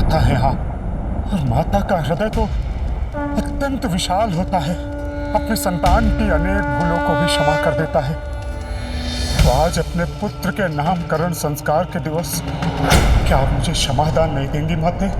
होता है यहाँ, और माता का हृदय तो अत्यंत विशाल होता है, अपने संतान की अनेक भूलों को भी क्षमा कर देता है। तो आज अपने पुत्र के नामकरण संस्कार के दिवस क्या आप मुझे क्षमादान नहीं देंगी माते?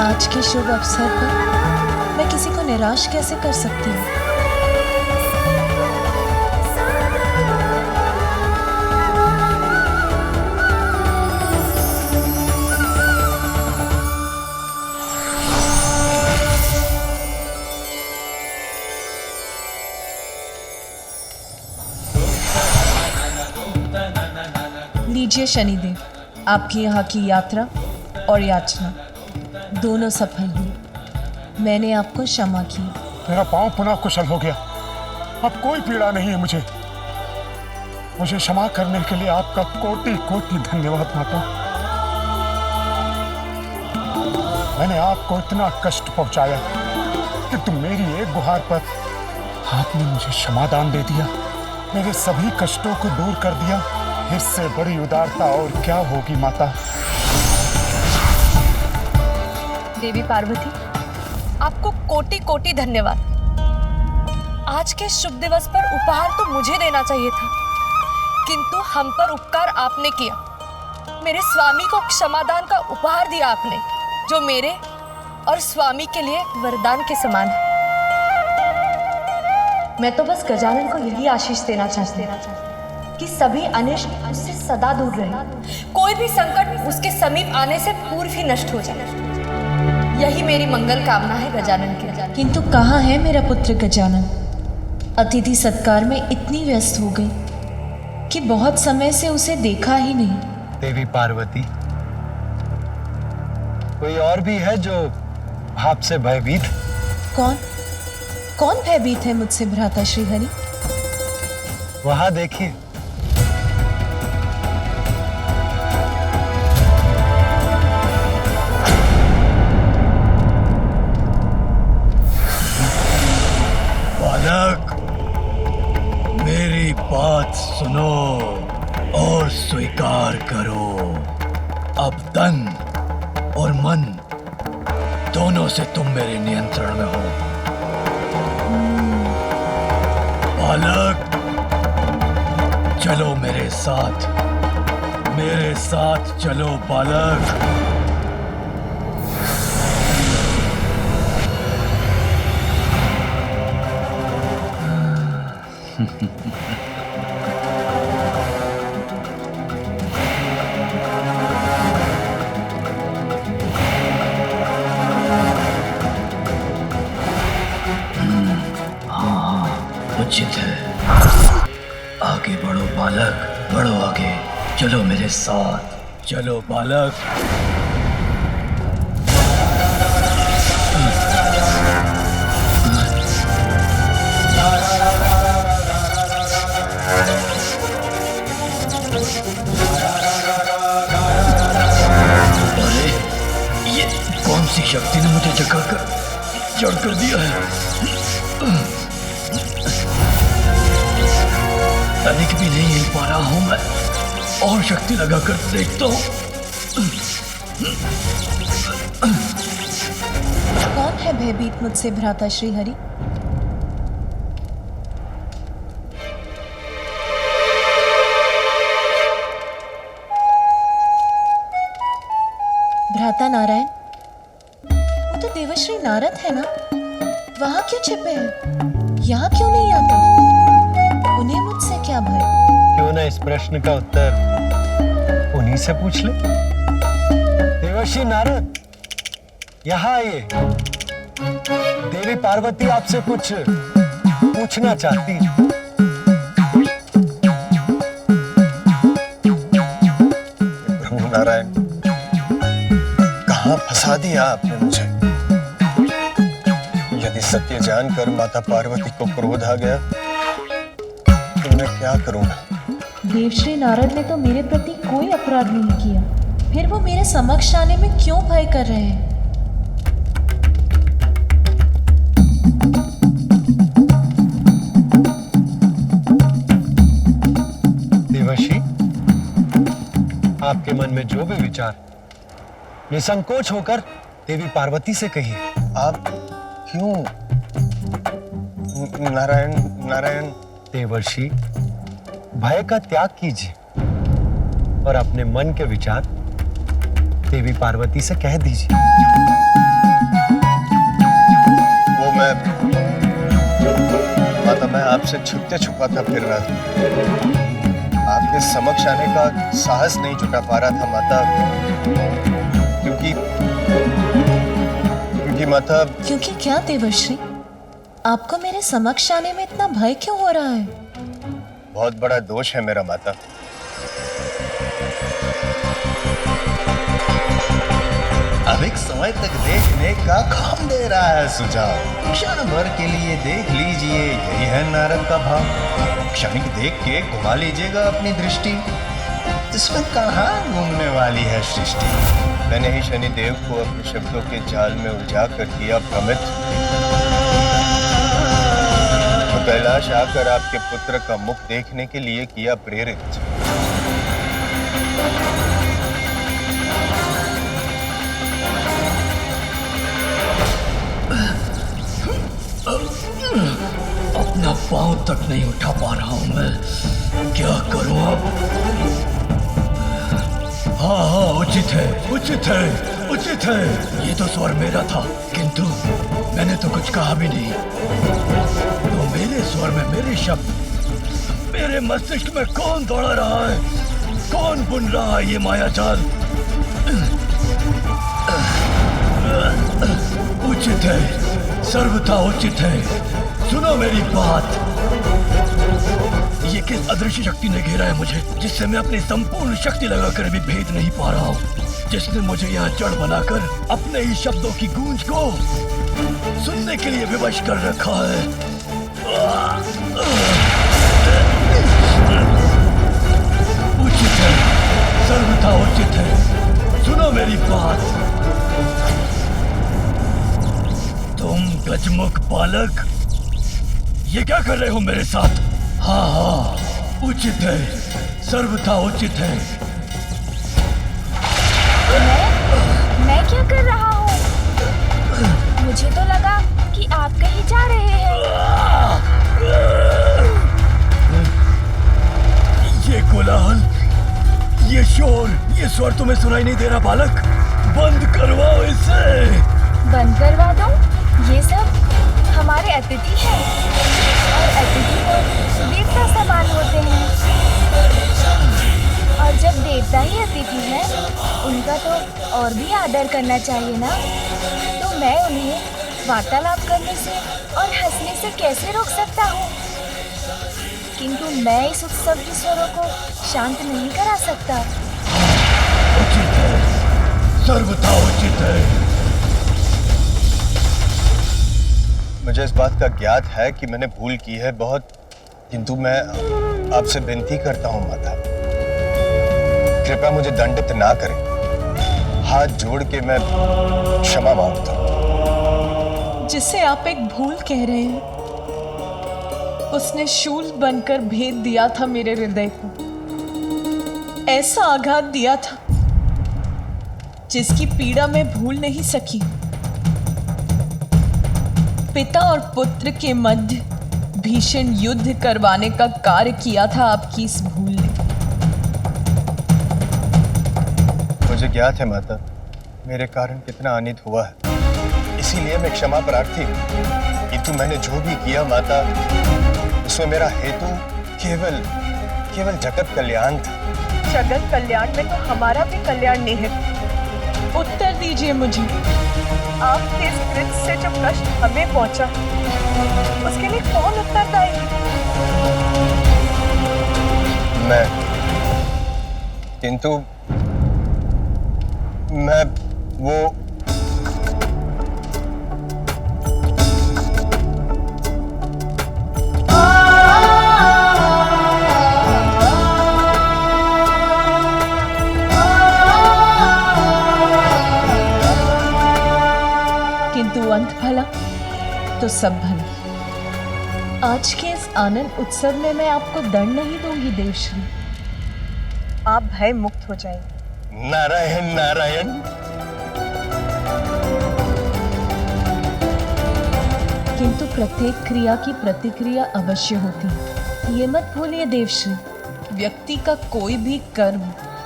आज के शुभ अवसर पर मैं किसी को निराश कैसे कर सकती हूँ? लीजिए शनिदेव, आपकी यहाँ की यात्रा और याचना दोनों सफल हुई। मैंने आपको क्षमा की। मेरा पांव पुनः कुशल हो गया, अब कोई पीड़ा नहीं है मुझे। मुझे क्षमा करने के लिए आपका कोटि कोटि धन्यवाद माता। मैंने आपको इतना कष्ट पहुंचाया कि तुम मेरी एक गुहार पर आपने मुझे क्षमादान दे दिया, मेरे सभी कष्टों को दूर कर दिया। इससे बड़ी उदारता और क्या होगी माता? देवी पार्वती, आपको कोटि कोटि धन्यवाद। आज के शुभ दिवस पर उपहार तो मुझे देना चाहिए था, किंतु हम पर उपकार आपने किया। मेरे स्वामी को क्षमादान का उपहार दिया आपने, जो मेरे और स्वामी के लिए वरदान के समान है। मैं तो बस गजानन को यही आशीष देना चाहती हूँ कि सभी अनिष्ट उससे सदा दूर रहे, कोई भी संकट उसके समीप आने से पूर्व ही नष्ट हो जाए। यही मेरी मंगल कामना है गजानन के। किंतु कहाँ है मेरा पुत्र गजानन? अतिथि सत्कार में इतनी व्यस्त हो गई कि बहुत समय से उसे देखा ही नहीं। देवी पार्वती, कोई और भी है जो आपसे भयभीत? कौन भयभीत है मुझसे भ्राता श्रीहरि? वहां देखिए। बालक, मेरी बात सुनो और स्वीकार करो। अब तन और मन दोनों से तुम मेरे नियंत्रण में हो। बालक, चलो मेरे साथ चलो बालक। उचित है। आगे बढ़ो बालक, बढ़ो आगे। चलो मेरे साथ, चलो बालक। अरे ये कौन सी शक्ति ने मुझे जड़ कर दिया है? तनिक भी नहीं हिल पा रहा हूं मैं, और शक्ति लगाकर देखता हूं। कौन है भयभीत मुझसे भ्राता श्रीहरि? भ्राता नारायण, वो तो देवर्षि नारद है ना? वहां क्यों छिपे हैं? यहाँ क्यों नहीं आते? उन्हें मुझसे क्या भय? क्यों ना इस प्रश्न का उत्तर उन्हीं से पूछ ले। देवर्षि नारद, यहाँ आइए। देवी पार्वती आपसे कुछ पूछना चाहती है। प्रभु नारायण, कहाँ फंसा दिया आपने मुझे? यदि सत्य जानकर माता पार्वती को क्रोध आ गया तो मैं क्या करूंगा? देवश्री नारद ने तो मेरे प्रति कोई अपराध नहीं किया, फिर वो मेरे समक्ष आने में क्यों भय कर रहे हैं? देवर्षि, आपके मन में जो भी विचार निसंकोच होकर देवी पार्वती से कहिए। आप क्यों? नारायण नारायण। देवर्षि, भय का त्याग कीजिए और अपने मन के विचार देवी पार्वती से कह दीजिए। वो माता, मैं आपसे छुपते छुपाता फिर रहा था। आपके समक्ष आने का साहस नहीं जुटा पा रहा था माता, क्योंकि माता। क्योंकि क्या देवर्षि? आपको मेरे समक्ष आने में इतना भय क्यों हो रहा है? बहुत बड़ा दोष है मेरा माता। अब एक समय तक देखने का कौन दे रहा है सुझाव? क्षण भर के लिए देख लीजिए, यही है नारद का भाव। क्षणिक देख के घुमा लीजिएगा अपनी दृष्टि, इसमें कहाँ घूमने वाली है सृष्टि। मैंने ही शनिदेव को अपने शब्दों के जाल में उलझा कर किया भ्रमित, तो कैलाश आकर आपके पुत्र का मुख देखने के लिए किया प्रेरित। अपना पांव तक नहीं उठा पा रहा हूं मैं, क्या करूं अब? हाँ, उचित है, उचित है, उचित है। ये तो स्वर मेरा था, किंतु मैंने तो कुछ कहा भी नहीं। तो मेरे स्वर में मेरे शब्द, मेरे मस्तिष्क में कौन दौड़ा रहा है? कौन बुन रहा है ये मायाजाल? उचित है, सर्वथा उचित है। सुनो मेरी बात। ये किस अदृश्य शक्ति ने घेरा है मुझे, जिससे मैं अपनी संपूर्ण शक्ति लगाकर भी भेद नहीं पा रहा हूँ, जिसने मुझे यहाँ जड़ बनाकर अपने ही शब्दों की गूंज को सुनने के लिए विवश कर रखा है। उचित है, सर्वथा उचित है। सुनो मेरी बात। तुम गजमुख बालक, ये क्या कर रहे हो मेरे साथ? हाँ हाँ, उचित है, सर्वथा उचित है। मैं क्या कर रहा हूँ? मुझे तो लगा कि आप कहीं जा रहे हैं। ये कोलाहल, ये शोर, ये स्वर तुम्हें सुनाई नहीं दे रहा बालक? बंद करवाओ इसे। बंद करवा दो? ये सब हमारे अतिथि हैं और अतिथि तो देवता समान होते हैं, और जब देवता ही अतिथि हैं, उनका तो और भी आदर करना चाहिए ना। तो मैं उन्हें वार्तालाप करने से और हंसने से कैसे रोक सकता हूँ? किंतु मैं इस उत्सव के स्वरों को शांत नहीं करा सकता। उचित है, सर्वथा उचित है। मुझे इस बात का ज्ञात है कि मैंने भूल की है बहुत, किंतु मैं आपसे विनती करता हूँ माता, कृपया मुझे दंडित ना करें। हाथ जोड़ के मैं क्षमा मांगता हूँ। जिसे आप एक भूल कह रहे हैं, उसने शूल बनकर भेद दिया था मेरे हृदय को। ऐसा आघात दिया था जिसकी पीड़ा मैं भूल नहीं सकी। पिता और पुत्र के मध्य भीषण युद्ध करवाने का कार्य किया था आपकी इस भूल ने। मुझे ज्ञात है माता, मेरे कारण कितना अनित हुआ है, इसीलिए मैं क्षमा प्रार्थी हूँ। किंतु मैंने जो भी किया माता, उसमें मेरा हेतु केवल जगत कल्याण था। जगत कल्याण में तो हमारा भी कल्याण निहित। उत्तर दीजिए मुझे। आपके इस कृत्य से जो कष्ट हमें पहुंचा, उसके लिए कौन उत्तरदायी है? मैं, किंतु मैं वो किंतु अंत भला तो सब भला। आज के इस आनंद उत्सव में मैं आपको दंड नहीं दूंगी देवश्री। आप भय मुक्त हो जाएंगे। नारायण नारायण। किंतु प्रत्येक क्रिया की प्रतिक्रिया अवश्य होती है। ये मत भूलिए देवश्री, व्यक्ति का कोई भी कर्म,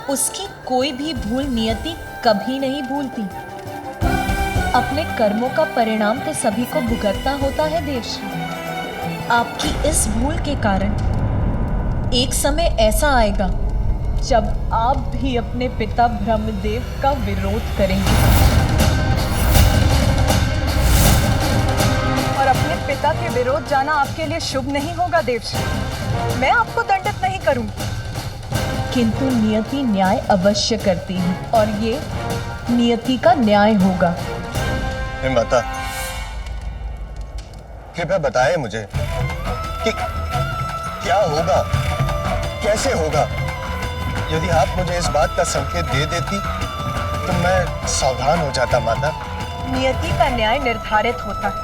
उसकी कोई भी भूल नियति कभी नहीं भूलती। अपने कर्मों का परिणाम तो सभी को भुगतना होता है देवश्री। आपकी इस भूल के कारण एक समय ऐसा आएगा जब आप भी अपने पिता ब्रह्मदेव का विरोध करेंगे और अपने पिता के विरोध जाना आपके लिए शुभ नहीं होगा देवश्री। मैं आपको दंडित नहीं करूंगी, किंतु नियति न्याय अवश्य करती है और ये नियति का न्याय होगा। हे माता, कृपया बताएं मुझे कि क्या होगा, कैसे होगा। यदि आप मुझे इस बात का संकेत दे देती तो मैं सावधान हो जाता माता। नियति का न्याय निर्धारित होता है,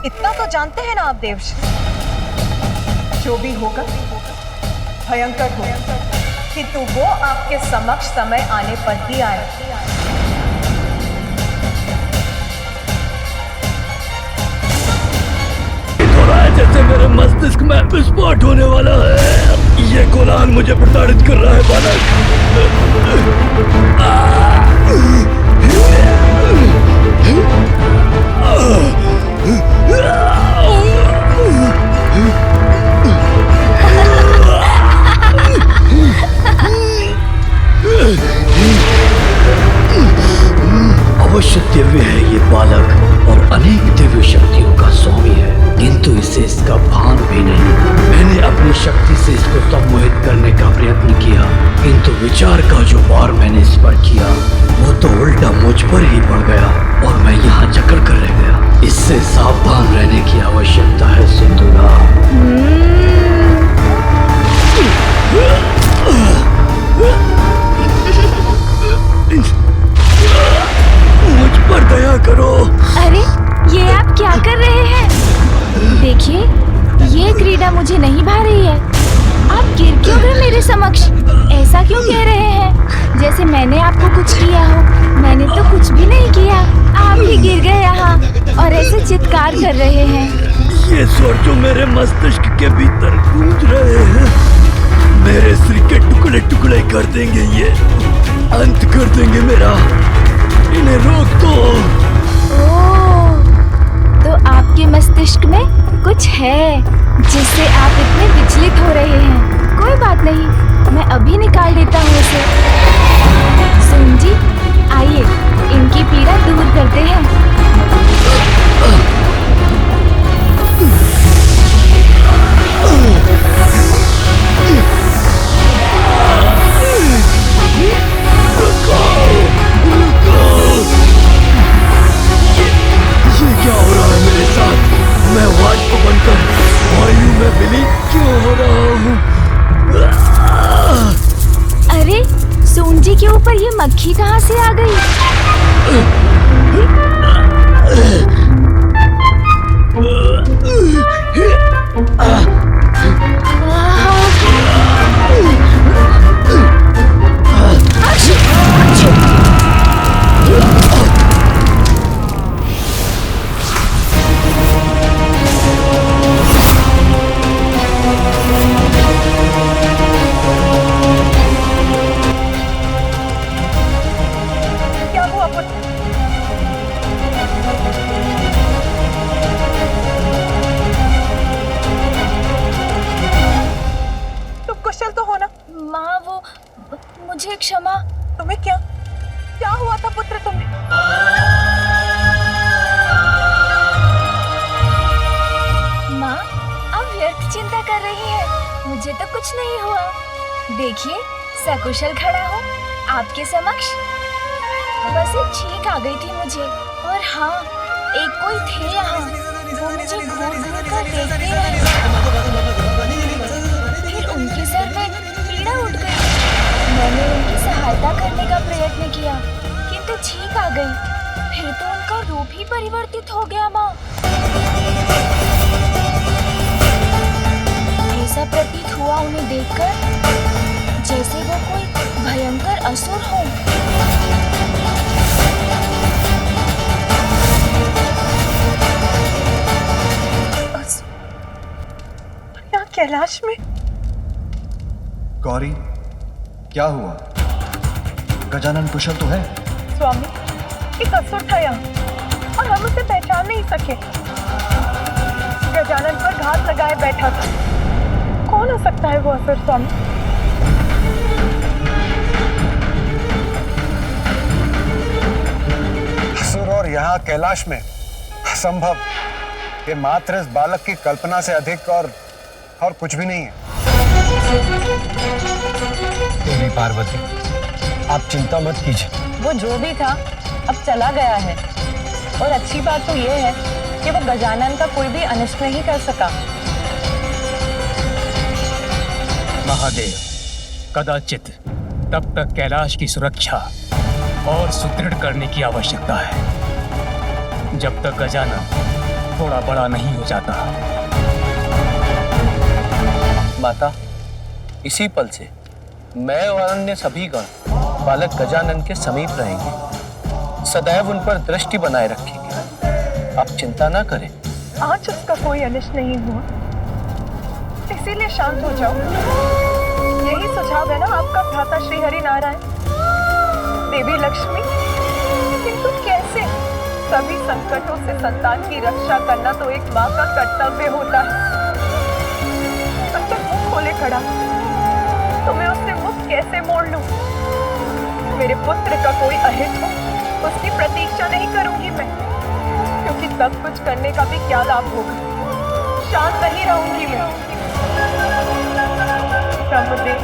इतना तो जानते हैं ना आप देवश्री। जो भी होगा भयंकर होगा, किंतु वो आपके समक्ष समय आने पर ही आएगा। जैसे मेरे मस्तिष्क में विस्फोट होने वाला है। ये गोलान मुझे प्रताड़ित कर रहा है बालक। अवश्य दिव्य है ये बालक और अनेक दिव्य शक्तियों का स्वामी है, किंतु इसे इसका भान भी नहीं। मैंने अपनी शक्ति से इसको सम्मोहित करने का प्रयत्न किया, किंतु विचार का जो वार मैंने इस पर किया वो तो उल्टा मुझ पर ही पड़ गया और मैं यहाँ जकड़ कर रह गया। इससे सावधान रहने की आवश्यकता है सिंधुरा। मुझ पर दया करो। अरे ये आप क्या कर रहे हैं? देखिए, ये क्रीड़ा मुझे नहीं भा रही है। आप गिर क्यों गए मेरे समक्ष? ऐसा क्यों कह रहे हैं जैसे मैंने आपको कुछ किया हो? मैंने तो कुछ भी नहीं किया, आप ही गिर गए यहाँ और ऐसे चित्कार कर रहे हैं। ये स्वर जो मेरे मस्तिष्क के भीतर गूंज रहे हैं, मेरे सिर के टुकड़े टुकड़े कर देंगे, ये अंत कर देंगे मेरा। इन्हें रोक दो। ओह, तो आपके मस्तिष्क में कुछ है जिससे आप इतने विचलित हो रहे हैं। कोई बात नहीं, मैं अभी निकाल देता हूँ उसे। सुन जी, आइए इनकी पीड़ा दूर करते हैं। ये क्या हो रहा है मेरे साथ? मैं वाष्प बनकर वायु में विलीन क्यों हो रहा हूँ? अरे सोन जी के ऊपर ये मक्खी कहाँ से आ गई? क्या हुआ पुत्र? तुम कुशल तो हो ना? माँ, वो मुझे क्षमा। तुम्हें क्या? क्या हुआ था पुत्र तुम्हें? माँ, आप व्यर्थ चिंता कर रही हैं। मुझे तो कुछ नहीं हुआ। देखिए, सकुशल खड़ा हूँ आपके समक्ष। बस एक छींक आ गई थी मुझे। और हाँ, एक कोई थे यहाँ, वो मुझे घूर घूर कर देखते रहे। फिर उनके सर में पीड़ा उठ गई। मैंने उनकी सहायता करने का प्रयत्न किया, किंतु छींक आ गई। फिर तो उनका रूप ही परिवर्तित हो गया माँ। ऐसा प्रतीत हुआ उन्हें देखकर जैसे वो कोई भयंकर असुर हो। यहाँ कैलाश में? गौरी, क्या हुआ? गजानन कुशल तो है? स्वामी, एक असुर था यहाँ और हम उसे पहचान नहीं सके। गजानन पर घात लगाए बैठा था। कौन हो सकता है वो असुर स्वामी? असुर और यहाँ कैलाश में असंभव। ये मात्र इस बालक की कल्पना से अधिक और कुछ भी नहीं है। देवी पार्वती, आप चिंता मत कीजिए। वो जो भी था अब चला गया है। और अच्छी बात तो ये है कि वो गजानन का कोई भी अनिष्ट नहीं कर सका। महादेव, कदाचित तब तक कैलाश की सुरक्षा और सुदृढ़ करने की आवश्यकता है जब तक गजानन थोड़ा बड़ा नहीं हो जाता। माता, इसी पल से मैं और अन्य सभी गण बालक गजानन के समीप रहेंगे, सदैव उन पर दृष्टि बनाए रखेंगे। आप चिंता ना करें। आज उसका कोई अनिष्ट नहीं हुआ, इसीलिए शांत हो जाओ। यही सुझाव है ना आपका भ्राता श्री हरि नारायण, देवी लक्ष्मी? किंतु कैसे? सभी संकटों से संतान की रक्षा करना तो एक माँ का कर्तव्य होता है। तब तक मुंह खोले खड़ा, तो मैं उससे मुख कैसे मोड़ लूं? मेरे पुत्र का कोई अहित हो, उसकी प्रतीक्षा नहीं करूंगी मैं, क्योंकि सब कुछ करने का भी क्या लाभ होगा। शांत नहीं रहूंगी मैं। ब्रह्मदेव,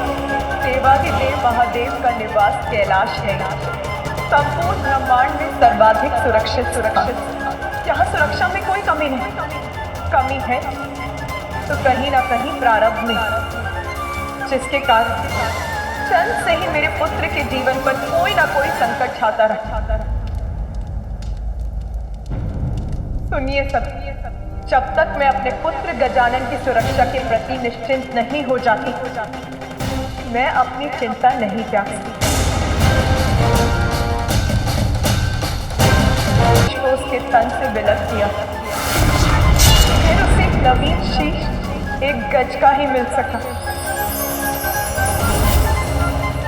देवाधिदेव महादेव का निवास कैलाश है। संपूर्ण ब्रह्मांड में सर्वाधिक सुरक्षित। यहाँ सुरक्षा में कोई कमी नहीं। कमी है तो कहीं ना कहीं प्रारब्ध में, जिसके कारण जन्म से ही मेरे पुत्र के जीवन पर कोई ना कोई संकट छाता रहा। सुनिए सब, जब तक मैं अपने पुत्र गजानन की सुरक्षा के प्रति निश्चिंत नहीं हो जाती, मैं अपनी चिंता नहीं त्यागती। को उसके तन से विलग किया, फिर उसे एक नवीन शीश, एक गज का ही मिल सका।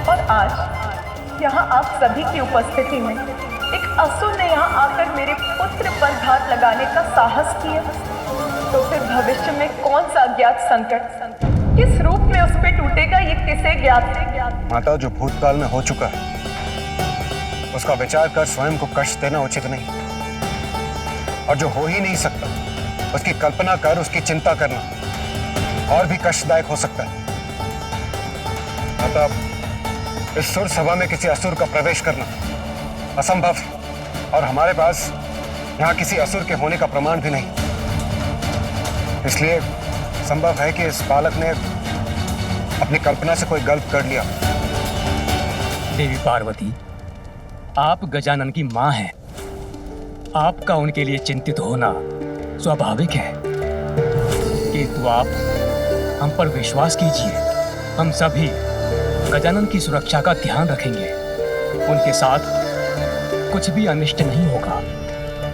और आज यहाँ आप सभी की उपस्थिति में एक असुर ने यहाँ आकर मेरे पुत्र पर घात लगाने का साहस किया, तो फिर भविष्य में कौन सा अज्ञात संकट किस रूप में उस पे टूटेगा, ये किसे ज्ञात है? माता, जो भूतकाल में हो चुका है उसका विचार कर स्वयं को कष्ट देना उचित नहीं, और जो हो ही नहीं सकता उसकी कल्पना कर उसकी चिंता करना और भी कष्टदायक हो सकता है। माता, इस सुर सभा में किसी असुर का प्रवेश करना असंभव है, और हमारे पास यहाँ किसी असुर के होने का प्रमाण भी नहीं। इसलिए संभव है कि इस बालक ने अपनी कल्पना से कोई गलत कर लिया। देवी पार्वती, आप गजानन की मां हैं। आपका उनके लिए चिंतित होना स्वाभाविक है, किंतु आप हम पर विश्वास कीजिए। हम सभी गजानन की सुरक्षा का ध्यान रखेंगे। उनके साथ कुछ भी अनिष्ट नहीं होगा।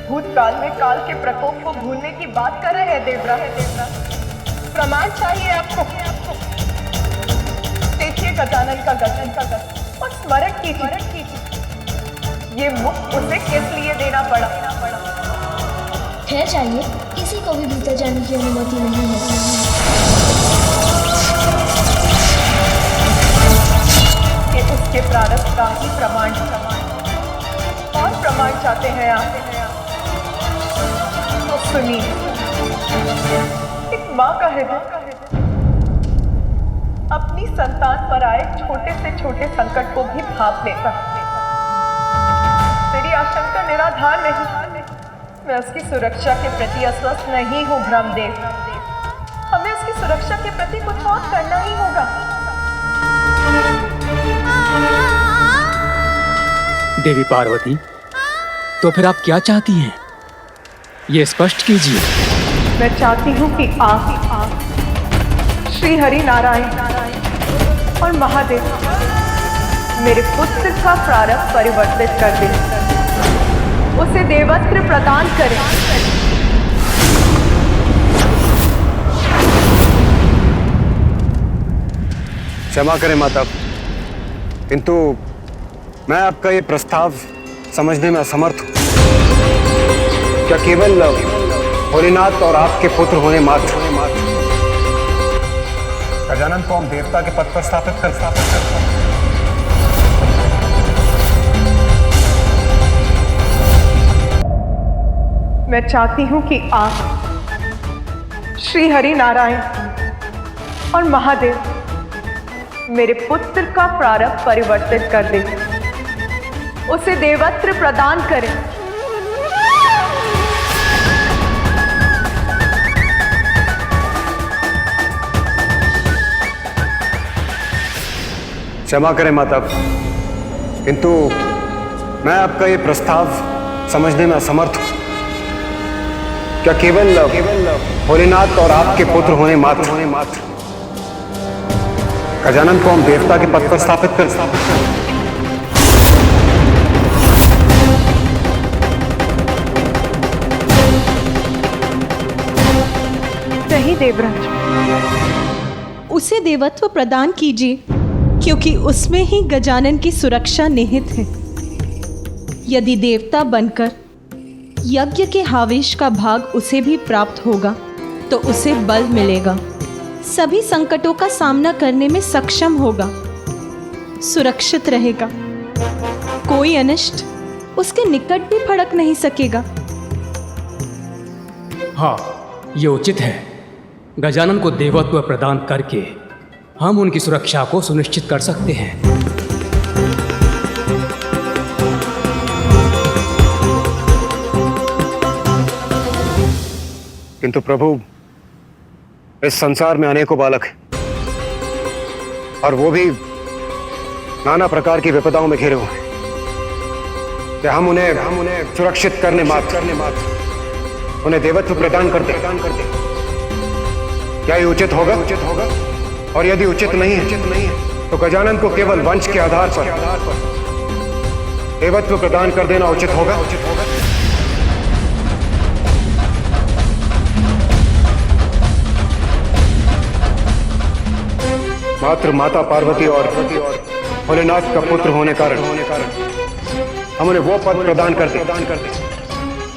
भूतकाल में काल के प्रकोप को भूलने की बात कर रहे हैं देवराज। प्रमाण चाहिए आपको। देखिए गजानन का गज और स्मरण कीजिए, ये मुख उसे किस लिए देना पड़ा। ठहर जाइए, किसी को भी भीतर जाने की अनुमति नहीं है। ये उसके प्रारब्ध का ही प्रमाण कौन प्रमाण चाहते हैं आप? तो सुनिए, एक माँ का हृदय अपनी संतान पर आए छोटे से छोटे संकट को भी भाप लेता है। मेरी आशंका निराधार नहीं, मैं उसकी सुरक्षा के प्रति अस्वस्थ नहीं हूँ ब्रह्मदेव। हमें उसकी सुरक्षा के प्रति कुछ और करना ही होगा। देवी पार्वती, तो फिर आप क्या चाहती हैं? ये स्पष्ट कीजिए। मैं चाहती हूँ कि आप श्री हरि नारायण और महादेव मेरे पुत्र का प्रारब्ध परिवर्तित कर दें, उसे देवत्र प्रदान करें। क्षमा करें माता, किंतु मैं आपका ये प्रस्ताव समझने में असमर्थ हूं। क्या केवल भोलेनाथ और आपके पुत्र होने मात्र गजानन को हम देवता के पद पर स्थापित कर मैं चाहती हूँ कि आप श्री हरि नारायण और महादेव मेरे पुत्र का प्रारब्ध परिवर्तित कर दें, उसे देवत्र प्रदान करें। क्षमा करें माता, किंतु मैं आपका ये प्रस्ताव समझने में असमर्थ हूं। क्या केवल भोलेनाथ और आपके पुत्र होने मात्र गजानन को हम देवता के पद पर स्थापित कर सही देवराज, उसे देवत्व प्रदान कीजिए, क्योंकि उसमें ही गजानन की सुरक्षा निहित है। यदि देवता बनकर यज्ञ के हावेश का भाग उसे भी प्राप्त होगा तो उसे बल मिलेगा, सभी संकटों का सामना करने में सक्षम होगा, सुरक्षित रहेगा, कोई अनिष्ट उसके निकट भी फड़क नहीं सकेगा। हाँ, ये उचित है। गजानन को देवत्व प्रदान करके हम उनकी सुरक्षा को सुनिश्चित कर सकते हैं। किंतु प्रभु, इस संसार में अनेकों बालक हैं और वो भी नाना प्रकार की विपदाओं में घिरे हुए हैं। क्या हम उन्हें सुरक्षित करने मात्र उन्हें देवत्व प्रदान करते क्या ये उचित होगा? और यदि उचित नहीं है तो गजानन को केवल वंश के आधार पर देवत्व प्रदान कर देना उचित होगा। मात्र माता पार्वती और भोलेनाथ का पुत्र होने कारण हम उन्हें वो पद प्रदान करते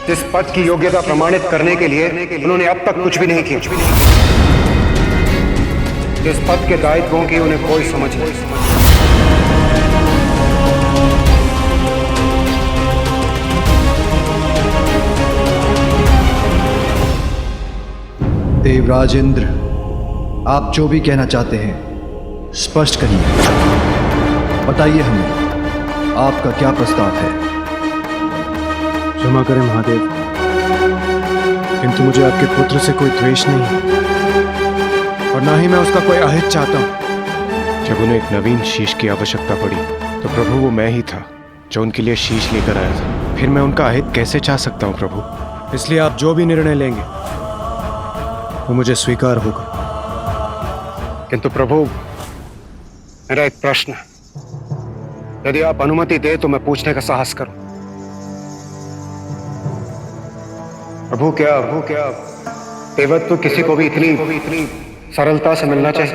जिस पद की योग्यता प्रमाणित करने के लिए उन्होंने अब तक कुछ भी नहीं किया, जिस पद के दायित्वों की उन्हें कोई समझ नहीं। देवराजेंद्र, आप जो भी कहना चाहते हैं स्पष्ट करिए। बताइए हमें आपका क्या प्रस्ताव है। क्षमा करें महादेव, किंतु मुझे आपके पुत्र से कोई द्वेष नहीं है और ना ही मैं उसका कोई अहित चाहता हूं। जब उन्हें एक नवीन शीश की आवश्यकता पड़ी तो प्रभु वो मैं ही था जो उनके लिए शीश लेकर आया था। फिर मैं उनका अहित कैसे चाह सकता हूं प्रभु? इसलिए आप जो भी निर्णय लेंगे वो मुझे स्वीकार होगा। किंतु प्रभु, मेरा एक प्रश्न है, यदि आप अनुमति दे तो मैं पूछने का साहस करूं। प्रभु, क्या देवत्व किसी को भी इतनी सरलता से मिलना चाहिए?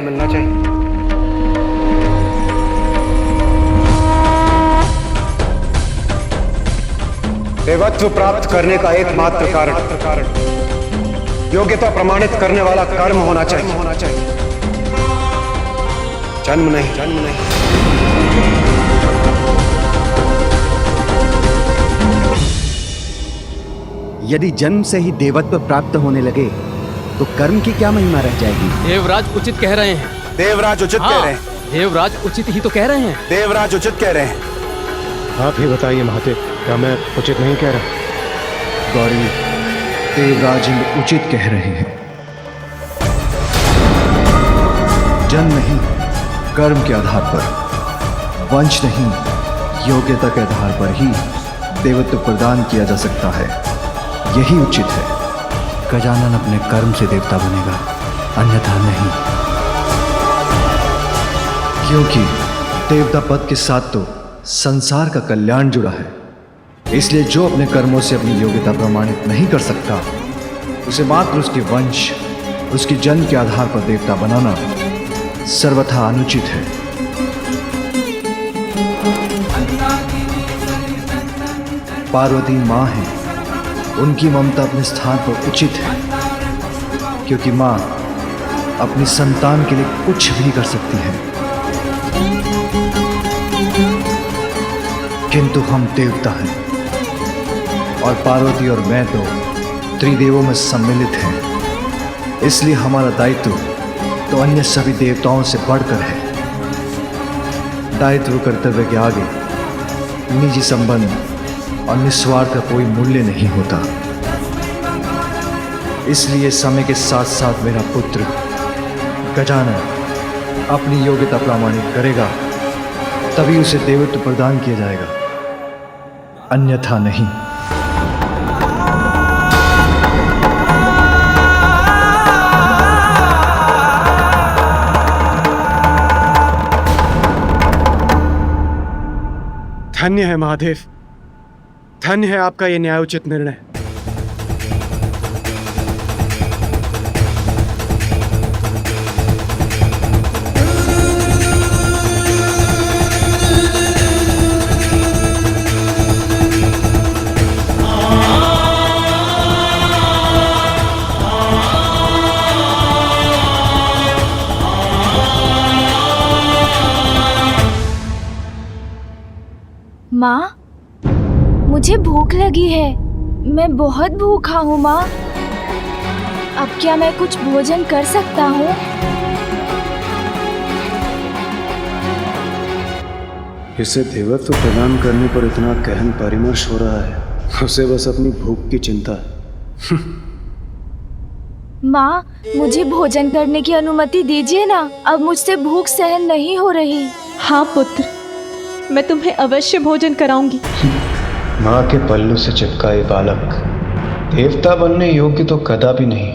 देवत्व प्राप्त करने का एकमात्र कारण योग्यता प्रमाणित करने वाला कर्म होना चाहिए, जन्म नहीं। यदि जन्म से ही देवत्व प्राप्त होने लगे तो कर्म की क्या महिमा रह जाएगी? देवराज उचित कह रहे हैं। देवराज उचित कह रहे हैं। देवराज उचित ही तो कह रहे हैं। देवराज उचित कह रहे हैं। आप ही बताइए महादेव, क्या मैं उचित नहीं कह रहा? गौरी, देवराज इंद्र उचित कह रहे हैं। जन्म नहीं, कर्म के आधार पर, वंश नहीं, योग्यता के आधार पर ही देवत्व प्रदान किया जा सकता है। यही उचित है। गजानन अपने कर्म से देवता बनेगा, अन्यथा नहीं। क्योंकि देवता पद के साथ तो संसार का कल्याण जुड़ा है। इसलिए जो अपने कर्मों से अपनी योग्यता प्रमाणित नहीं कर सकता, उसे मात्र उसके वंश, उसकी जन्म के आधार पर देवता बनाना सर्वथा अनुचित है। पार्वती माँ है, उनकी ममता अपने स्थान पर उचित है, क्योंकि माँ अपनी संतान के लिए कुछ भी कर सकती है। किंतु हम देवता हैं और पार्वती और मैं तो त्रिदेवों में सम्मिलित हैं। इसलिए हमारा दायित्व तो अन्य सभी देवताओं से बढ़कर है। दायित्व कर्तव्य के आगे निजी संबंध और निस्वार्थ का कोई मूल्य नहीं होता। इसलिए समय के साथ साथ मेरा पुत्र गजानन अपनी योग्यता प्रमाणित करेगा, तभी उसे देवत्व प्रदान किया जाएगा, अन्यथा नहीं। धन्य है महादेव, धन्य है आपका ये न्यायोचित निर्णय। माँ, मुझे भूख लगी है। मैं बहुत भूखा हूँ माँ। अब क्या मैं कुछ भोजन कर सकता हूँ? इसे देवत्व प्रदान करने पर इतना गहन परामर्श हो रहा है, उसे बस अपनी भूख की चिंता है। माँ, मुझे भोजन करने की अनुमति दीजिए ना। अब मुझसे भूख सहन नहीं हो रही। हाँ पुत्र, मैं तुम्हें अवश्य भोजन कराऊंगी। माँ के पल्लू से चिपका ये बालक देवता बनने योग्य तो कदापि नहीं।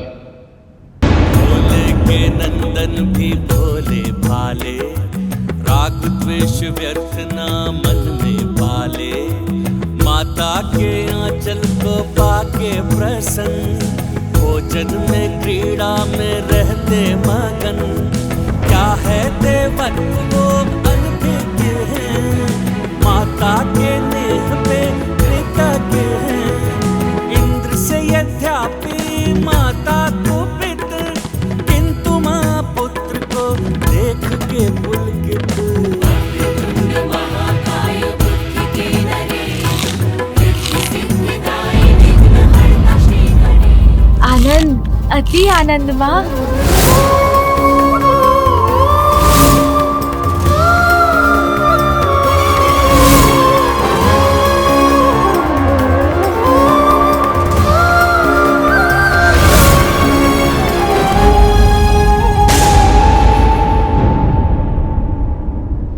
भोले के नंदन भी भोले भाले, राग द्वेष व्यर्थ ना मन में पाले। माता के आंचल को पाके प्रसन्न, भोजन में क्रीड़ा में रहते मगन। क्या है देवत्व वो अनभिज्ञ है, माता के नेह पे कृतज्ञ है। इंद्र से यद्यपि माता कुपित, किंतु माँ पुत्र को देख के पुलकित। आनंद, अति आनंद माँ।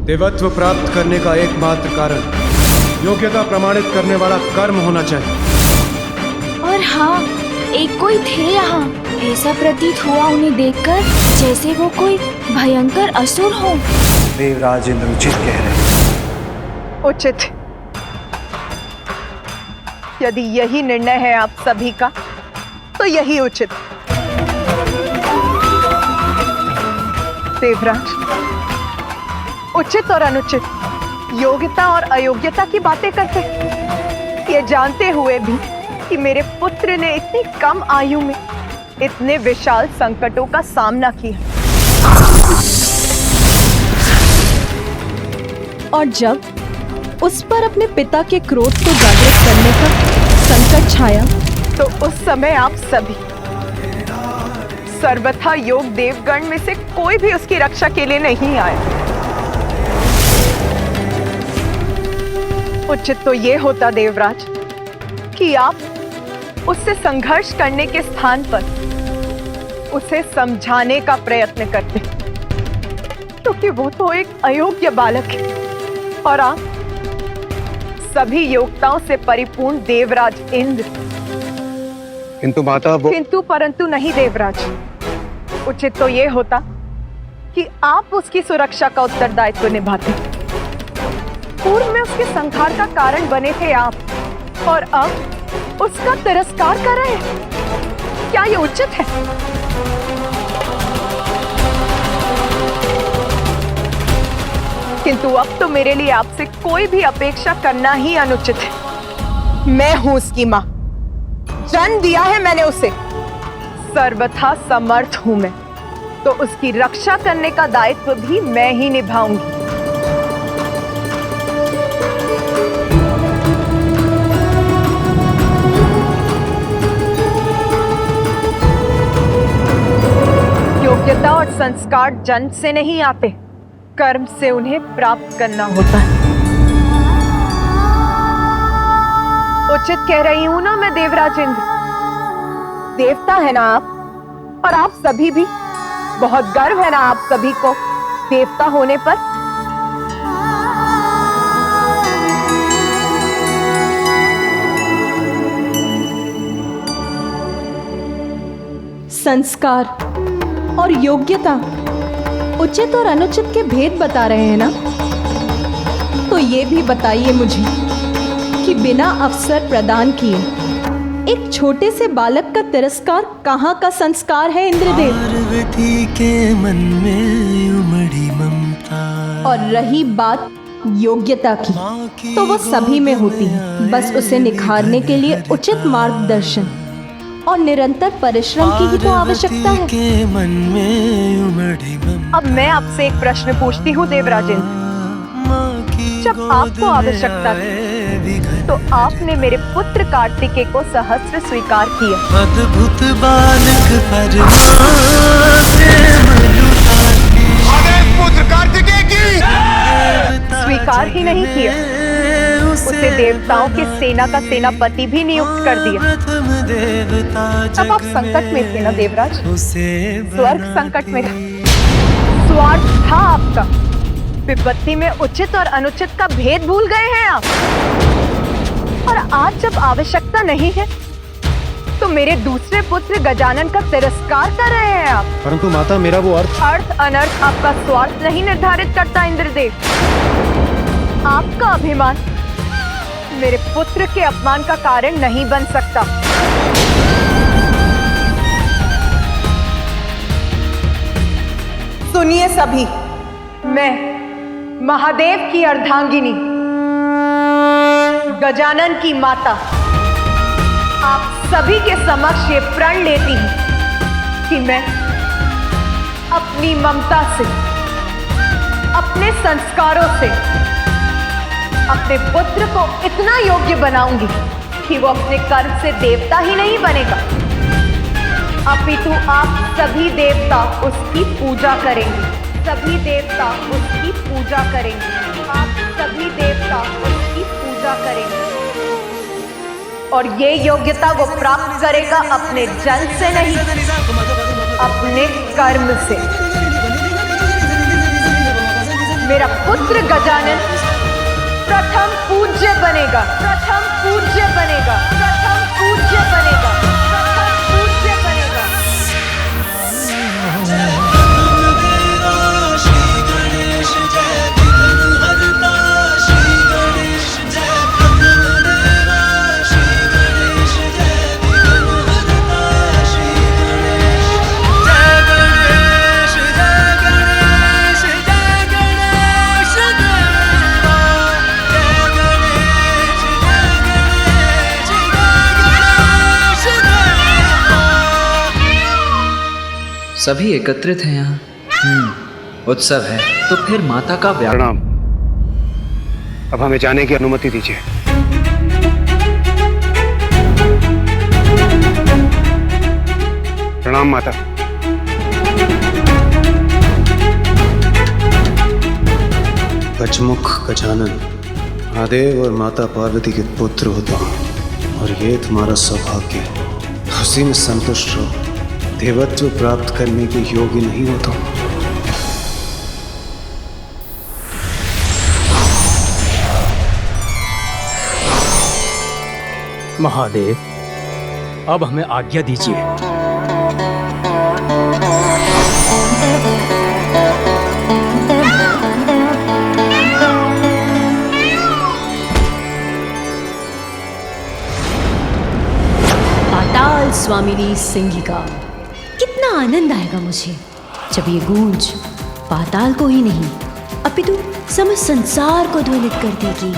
देवत्व प्राप्त करने का एकमात्र कारण योग्यता प्रमाणित करने वाला कर्म होना चाहिए। और हाँ, एक कोई थे यहाँ। ऐसा प्रतीत हुआ उन्हें देखकर जैसे वो कोई भयंकर असुर हो। देवराज इंद्र उचित कह रहे हैं। उचित। यदि यही निर्णय है आप सभी का, तो यही उचित। देवराज, उचित और अनुचित, योग्यता और अयोग्यता की बातें करते, ये जानते हुए भी कि मेरे पुत्र ने इतनी कम आयु में इतने विशाल संकटों का सामना किया। और जब उस पर अपने पिता के क्रोध को जागृत करने का संकट छाया, तो उस समय आप सभी सर्वथा योग देवगण में से कोई भी उसकी रक्षा के लिए नहीं आया। उचित तो ये होता देवराज कि आप उससे संघर्ष करने के स्थान पर उसे समझाने का प्रयत्न करते, क्योंकि वो तो एक अयोग्य बालक है और आप सभी योग्यताओं से परिपूर्ण देवराज इंद्र। किंतु माता वो किंतु परंतु नहीं देवराज, उचित तो ये होता कि आप उसकी सुरक्षा का उत्तरदायित्व निभाते। पूर्व में उसके संहार का कारण बने थे आप, और अब उसका तिरस्कार कर रहे हैं। क्या ये उचित है? किंतु अब तो मेरे लिए आपसे कोई भी अपेक्षा करना ही अनुचित है। मैं हूं उसकी मां, जन्म दिया है मैंने उसे, सर्वथा समर्थ हूं मैं, तो उसकी रक्षा करने का दायित्व भी मैं ही निभाऊंगी। योग्यता और संस्कार जन्म से नहीं आते, कर्म से उन्हें प्राप्त करना होता है। उचित कह रही हूं ना मैं देवराज इंद्र? देवता है ना आप, और आप सभी भी, बहुत गर्व है ना आप सभी को देवता होने पर। संस्कार और योग्यता उचित और अनुचित के भेद बता रहे हैं ना? तो ये भी बताइए मुझे कि बिना अवसर प्रदान किए एक छोटे से बालक का तिरस्कार कहाँ का संस्कार है इंद्रदेव? पार्वती के मन में उमड़ी ममता। और रही बात योग्यता की, तो वो सभी में होती है, बस उसे निखारने के लिए उचित मार्गदर्शन और निरंतर परिश्रम की ही तो आवश्यकता है। के मन में उमड़ी ममता। अब मैं आपसे एक प्रश्न पूछती हूँ देवराजेंद्र, जब आपको आवश्यकता थी तो आपने मेरे पुत्र कार्तिकेय को सहस्त्र स्वीकार किया, अद्भुत बालक पर पुत्र कार्तिकेय की स्वीकार ही नहीं किया, उसे देवताओं की सेना का सेनापति भी नियुक्त कर दिया। तब आप संकट में थे ना देवराज, स्वर्ग संकट में था, स्वार्थ था आपका, विपत्ति में उचित और अनुचित का भेद भूल गए हैं आप। और आज जब आवश्यकता नहीं है तो मेरे दूसरे पुत्र गजानन का तिरस्कार कर रहे हैं आप। परंतु माता मेरा वो अर्थ अनर्थ आपका स्वार्थ नहीं निर्धारित करता इंद्रदेव। आपका अभिमान मेरे पुत्र के अपमान का कारण नहीं बन सकता। सुनिए सभी, मैं महादेव की अर्धांगिनी गजानन की माता आप सभी के समक्ष ये प्रण लेती हूं कि मैं अपनी ममता से, अपने संस्कारों से अपने पुत्र को इतना योग्य बनाऊंगी कि वो अपने कर्म से देवता ही नहीं बनेगा, अपितु आप सभी देवता उसकी पूजा करेंगे, सभी देवता उसकी पूजा करेंगे, आप सभी देवता उसकी पूजा करेंगे। और ये योग्यता वो प्राप्त करेगा अपने जन्म से नहीं, अपने कर्म से। मेरा पुत्र गजानन प्रथम पूज्य बनेगा, प्रथम पूज्य बनेगा, प्रथम पूज्य बनेगा, प्रथम पूज्य बनेगा। सभी एकत्रित हैं यहाँ। उत्सव है तो फिर माता का प्रणाम। अब हमें जाने की अनुमति दीजिए। प्रणाम माता। पचमुख गजानन, महादेव और माता पार्वती के पुत्र होता हूँ और ये तुम्हारा सौभाग्य है। उसी में संतुष्ट रहो। देवत्व प्राप्त करने के योग्य नहीं होता हूँ। महादेव, अब हमें आज्ञा दीजिए। पाताल स्वामिनी सिंहिका, कितना आनंद आएगा मुझे जब ये गूंज पाताल को ही नहीं अपितु समस्त संसार को ध्वनित कर देगी।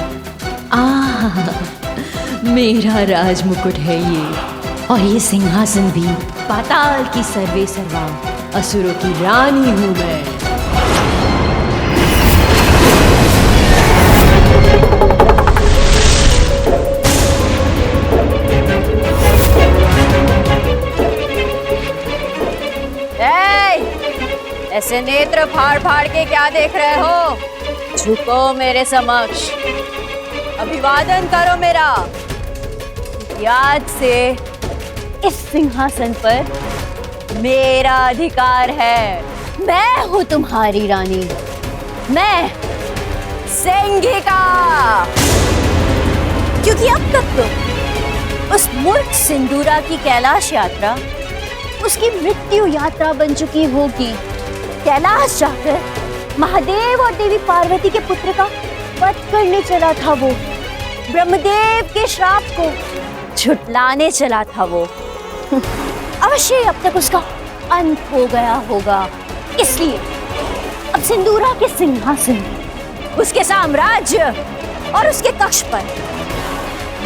आहा, मेरा राजमुकुट है ये, और ये सिंहासन भी पाताल की सर्वे सर्वा असुरों की रानी हूं मैं। ऐसे नेत्र फाड़ फाड़ के क्या देख रहे हो? झुको मेरे समक्ष, अभिवादन करो मेरा। याद से इस सिंहासन पर मेरा अधिकार है। मैं हूं तुम्हारी रानी, मैं सिंहिका। क्योंकि अब तक तो उस मूर्ख सिंदूरा की कैलाश यात्रा उसकी मृत्यु यात्रा बन चुकी होगी। कैलाश जाकर महादेव और देवी पार्वती के पुत्र का वध करने चला था वो, ब्रह्मदेव के श्राप को झुटलाने चला था वो। अवश्य अब तक उसका अंत हो गया होगा। इसलिए अब सिंदूरा के सिंहासन, उसके साम्राज्य और उसके कक्ष पर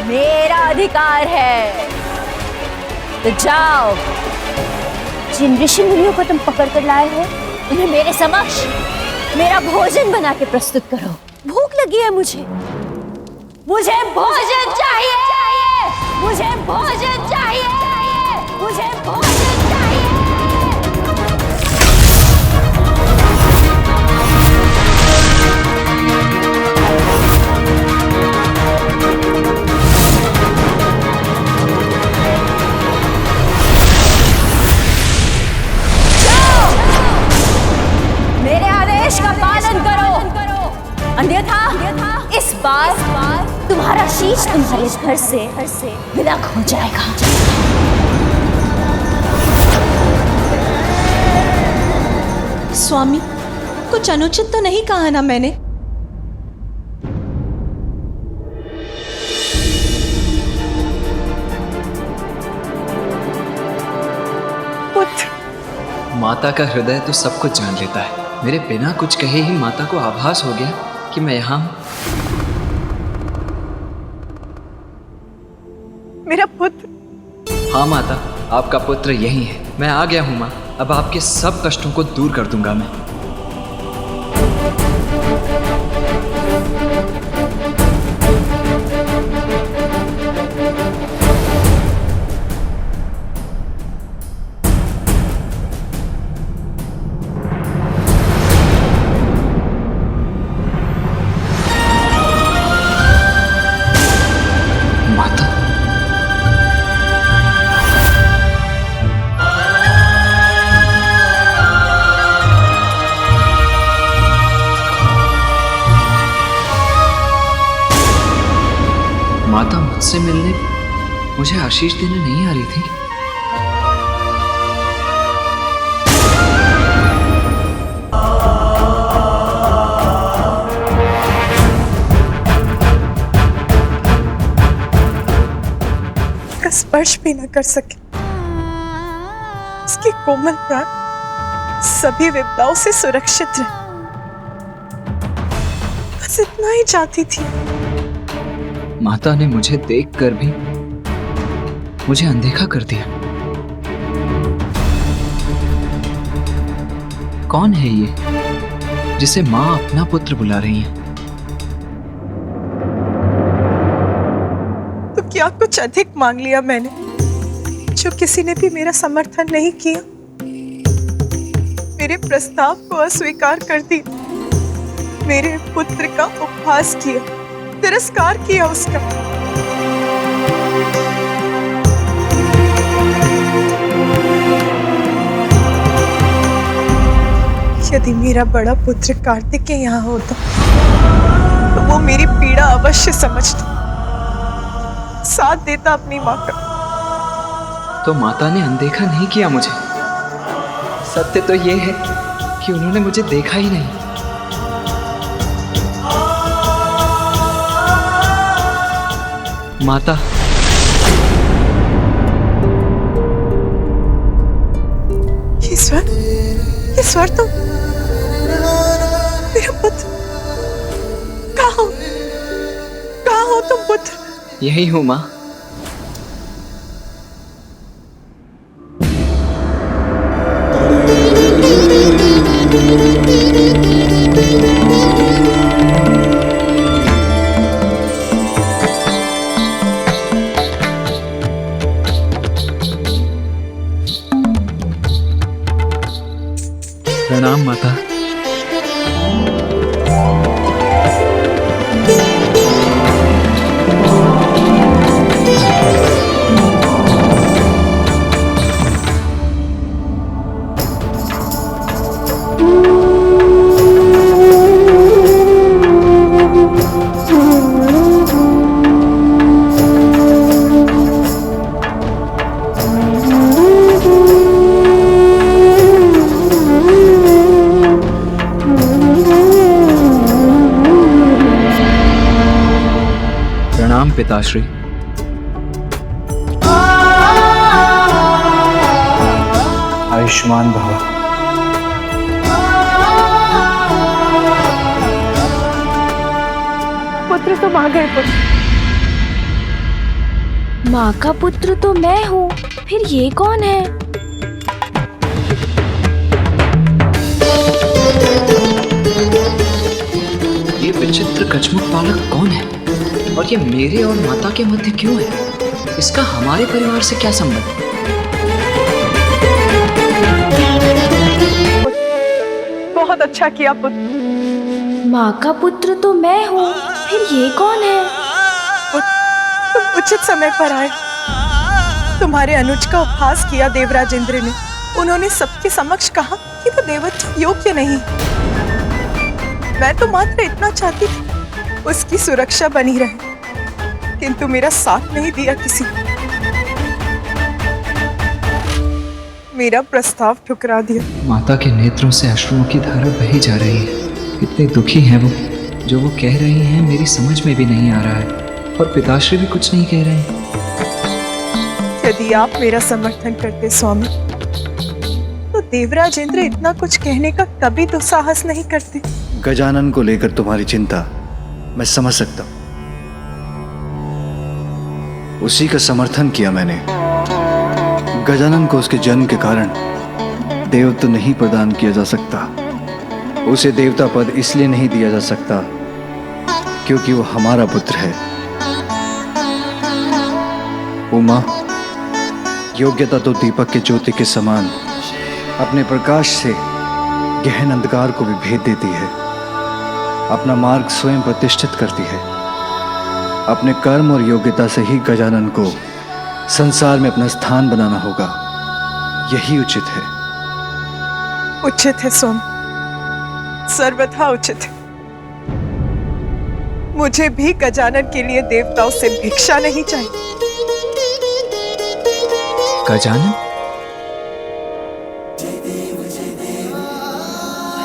मेरा अधिकार है। तो जाओ, जिन ऋषि मुनियों को तुम पकड़ कर लाए हो उन्हें मेरे समक्ष मेरा भोजन बना के प्रस्तुत करो। भूख लगी है मुझे भोजन चाहिए, मुझे भोजन चाहिए, मुझे भोजन चाहिए। मेरे आदेश का पालन करो, अन्यथा इस बार तुम्हारा शीश तुम्हारे घर से विलग हो जाएगा। स्वामी, कुछ अनुचित तो नहीं कहा ना मैंने? माता का हृदय तो सब कुछ जान लेता है। मेरे बिना कुछ कहे ही माता को आभास हो गया कि मैं यहाँ हूँ। मेरा पुत्र। हाँ माता, आपका पुत्र यही है। मैं आ गया हूँ माँ। अब आपके सब कष्टों को दूर कर दूंगा मैं। माता मुझसे मिलने मुझे आशीष देने नहीं आ रही थी। उसका स्पर्श भी न कर सके। उसकी कोमल प्राण सभी विपदाओं से सुरक्षित रहे, बस इतना ही चाहती थी। माता ने मुझे देखकर भी मुझे अनदेखा कर दिया। कौन है ये जिसे माँ अपना पुत्र बुला रही है? तो क्या कुछ अधिक मांग लिया मैंने जो किसी ने भी मेरा समर्थन नहीं किया, मेरे प्रस्ताव को अस्वीकार कर दिया, मेरे पुत्र का उपहास किया, तिरस्कार किया उसका। यदि मेरा बड़ा पुत्र कार्तिक यहाँ होता तो वो मेरी पीड़ा अवश्य समझता, साथ देता अपनी माँ का। तो माता ने अनदेखा नहीं किया मुझे। सत्य तो ये है कि उन्होंने मुझे देखा ही नहीं। माता, ये स्वर तो मेरा पुत्र। कहाँ हो तुम पुत्र? यही हूँ माँ। प्रणाम माता। प्रणाम पिताश्री। आयुष्मान भव। पुत्र तुम आ गए पुत्र। माँ का पुत्र तो मैं हूँ, फिर ये कौन है? ये विचित्र कछमुख बालक कौन है और ये मेरे और माता के मध्य क्यों है? इसका हमारे परिवार से क्या संबंध? बहुत अच्छा किया पुत्र। माँ का पुत्र तो मैं हूँ, फिर ये कौन है? तुम उचित समय पर आए। तुम्हारे अनुज का उपहास किया देवराज इंद्र ने। उन्होंने सबके समक्ष कहा कि वो देवत्व योग्य नहीं। मैं तो मात्र इतना चाहती थी उसकी सुरक्षा बनी रहे, किंतु मेरा साथ नहीं दिया किसी। मेरा प्रस्ताव ठुकरा दिया। माता के नेत्रों से अश्रुओं की धारा बही जा रही है। कितने दुखी हैं वो। जो वो कह रही हैं मेरी समझ में भी नहीं आ रहा है, और पिताश्री भी कुछ नहीं कह रहे हैं। यदि आप मेरा समर्थन करते स्वामी, तो देवराज इंद्र इतना कुछ कहने का कभी तो साहस नहीं करते। गजानन को लेकर तुम्हारी चिंता मैं समझ सकता हूं। उसी का समर्थन किया मैंने। गजानन को उसके जन्म के कारण देवत्व नहीं प्रदान किया जा सकता। उसे देवता पद इसलिए नहीं दिया जा सकता क्योंकि वो हमारा पुत्र है। उमा, योग्यता तो दीपक के ज्योति के समान अपने प्रकाश से गहन अंधकार को भी भेद देती है। अपना मार्ग स्वयं प्रतिष्ठित करती है। अपने कर्म और योग्यता से ही गजानन को संसार में अपना स्थान बनाना होगा। यही उचित है। उचित है सोम, सर्वथा उचित है। मुझे भी गजानन के लिए देवताओं से भिक्षा नहीं चाहिए। गजानन?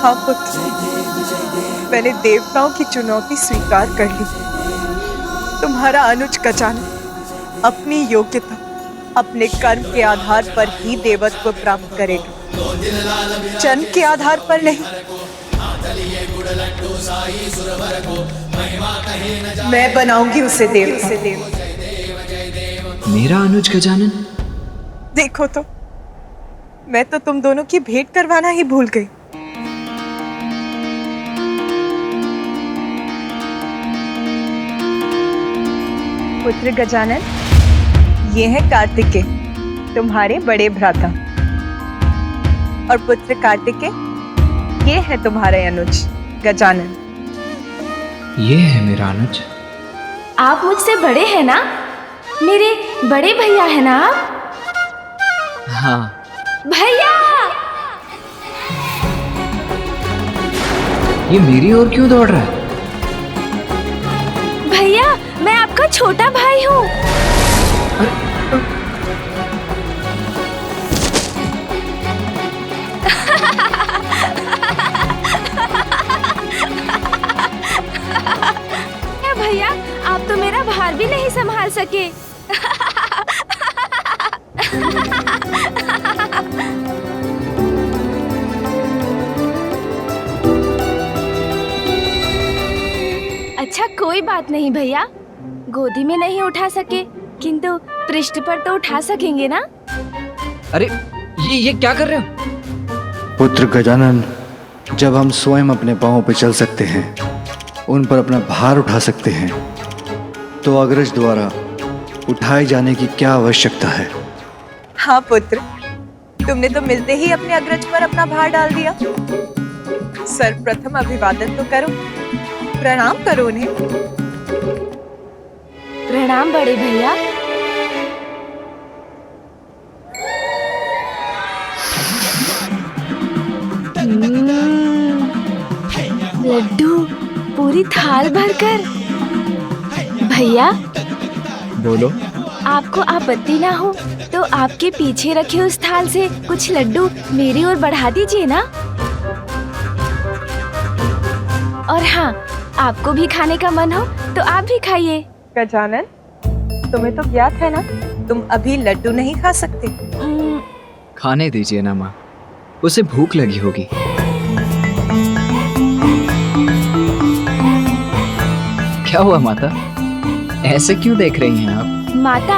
हाँ पुत्र, मैंने देवताओं की चुनौती स्वीकार कर ली। तुम्हारा अनुज गजानन अपनी योग्यता, अपने कर्म के आधार पर ही देवत्व प्राप्त करेगा, जन्म के आधार पर नहीं। मैं बनाऊंगी उसे देव। मेरा अनुज गजानन? देखो तो, मैं तो तुम दोनों की भेंट करवाना ही भूल गई। पुत्र गजानन, ये है कार्तिकेय, तुम्हारे बड़े भ्राता, और पुत्र कार्तिकेय, ये है तुम्हारे अनुज गजानन। ये है मेरा अनुज। आप मुझसे बड़े हैं ना? मेरे बड़े भैया है ना आप? हाँ। भैया! ये मेरी ओर क्यों दौड़ रहा है? भैया, मैं आपका छोटा भाई हूँ। भैया, आप तो मेरा भार भी नहीं संभाल सके। अच्छा, कोई बात नहीं भैया, गोदी में नहीं उठा सके किंतु पृष्ठ पर तो उठा सकेंगे ना? अरे ये क्या कर रहे हो? पुत्र गजानन, जब हम स्वयं अपने पांवों पर चल सकते हैं, उन पर अपना भार उठा सकते हैं, तो अग्रज द्वारा उठाए जाने की क्या आवश्यकता है? हाँ पुत्र, तुमने तो मिलते ही अपने अग्रज पर अपना भार डाल दिया। सर्वप्रथम अभिवादन तो करो, प्रणाम करो उन्हें। प्रणाम बड़े भैया। लड्डू पूरी थाल भरकर। भैया, बोलो। आपको आपत्ति ना हो तो आपके पीछे रखे उस थाल से कुछ लड्डू मेरी ओर बढ़ा दीजिए ना। और हाँ, आपको भी खाने का मन हो तो आप भी खाइए। गजानन, तुम्हें तो ज्ञात है ना, तुम अभी लड्डू नहीं खा सकते। खाने दीजिए ना माँ, उसे भूख लगी होगी। क्या हुआ माता, ऐसे क्यों देख रही हैं आप? माता,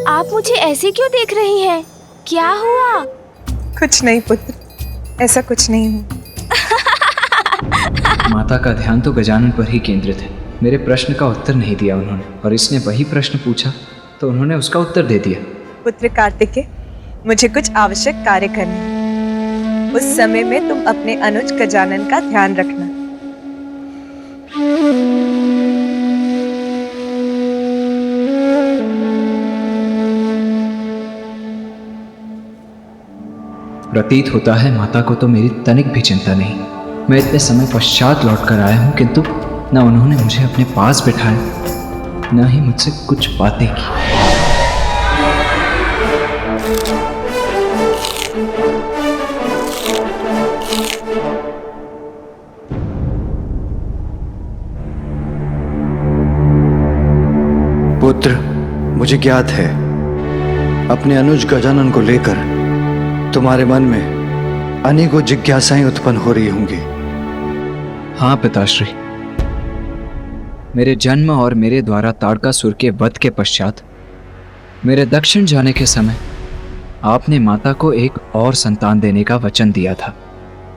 आप मुझे ऐसे क्यों देख रही हैं? क्या हुआ? कुछ नहीं पुत्र, ऐसा कुछ नहीं हुआ। माता का ध्यान तो गजानन पर ही केंद्रित है। मेरे प्रश्न का उत्तर नहीं दिया उन्होंने, और इसने वही प्रश्न पूछा तो उन्होंने उसका उत्तर दे दिया। पुत्र कार्तिकेय, मुझे कुछ आवश्यक कार्य करने हैं। उस समय में तुम अपने अनुज गजानन का ध्यान रखना। प्रतीत होता है माता को तो मेरी तनिक भी चिंता नहीं। मैं इतने समय पश्चात लौट कर आया हूँ, किंतु न उन्होंने मुझे अपने पास बिठाया, न ही मुझसे कुछ बातें की। पुत्र, मुझे ज्ञात है अपने अनुज गजानन को लेकर तुम्हारे मन में अनेकों जिज्ञासाएं उत्पन्न हो रही होंगी। हाँ पिताश्री, मेरे जन्म और मेरे द्वारा ताड़कासुर के वध के पश्चात मेरे दक्षिण जाने के समय आपने माता को एक और संतान देने का वचन दिया था,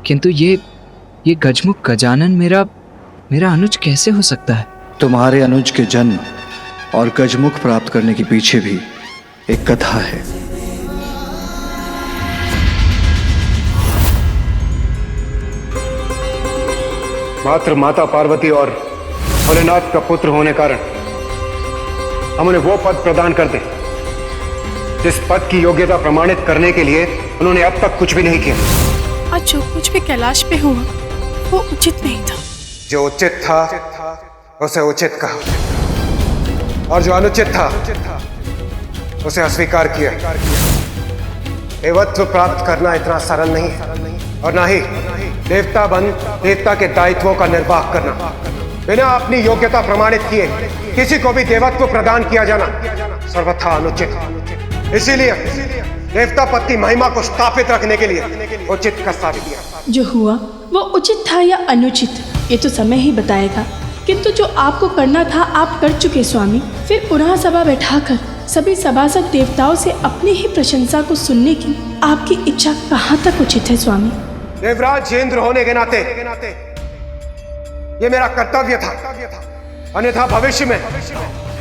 किंतु ये गजमुख गजानन मेरा अनुज कैसे हो सकता है? तुम्हारे अनुज के जन्म और गजमुख प्राप्त करने के पीछे भी एक कथा है। मात्र माता पार्वती और भोलेनाथ का पुत्र होने कारण हम उन्हें वो पद प्रदान कर दें जिस पद की योग्यता प्रमाणित करने के लिए उन्होंने अब तक कुछ भी नहीं किया। और जो कुछ भी कैलाश पे हुआ वो उचित नहीं था। जो उचित था उसे उचित कहा, और जो अनुचित था उसे अस्वीकार किया। देवत्व प्राप्त करना इतना सरल नहीं है, और ना ही देवता बन देवता के दायित्वों का निर्वाह करना। बिना अपनी योग्यता प्रमाणित किए किसी को भी देवत्व प्रदान किया जाना सर्वथा अनुचित। इसीलिए देवता पद की महिमा को स्थापित रखने के लिए उचित का साबित किया। जो हुआ वो उचित था या अनुचित ये तो समय ही बताएगा, किंतु जो आपको करना था आप कर चुके स्वामी। फिर पुनः सभा बैठाकर सभी सभासद देवताओं से अपनी ही प्रशंसा को सुनने की आपकी इच्छा कहाँ तक उचित है स्वामी? देवराज इंद्र होने के नाते ये मेरा कर्तव्य था, अन्यथा भविष्य में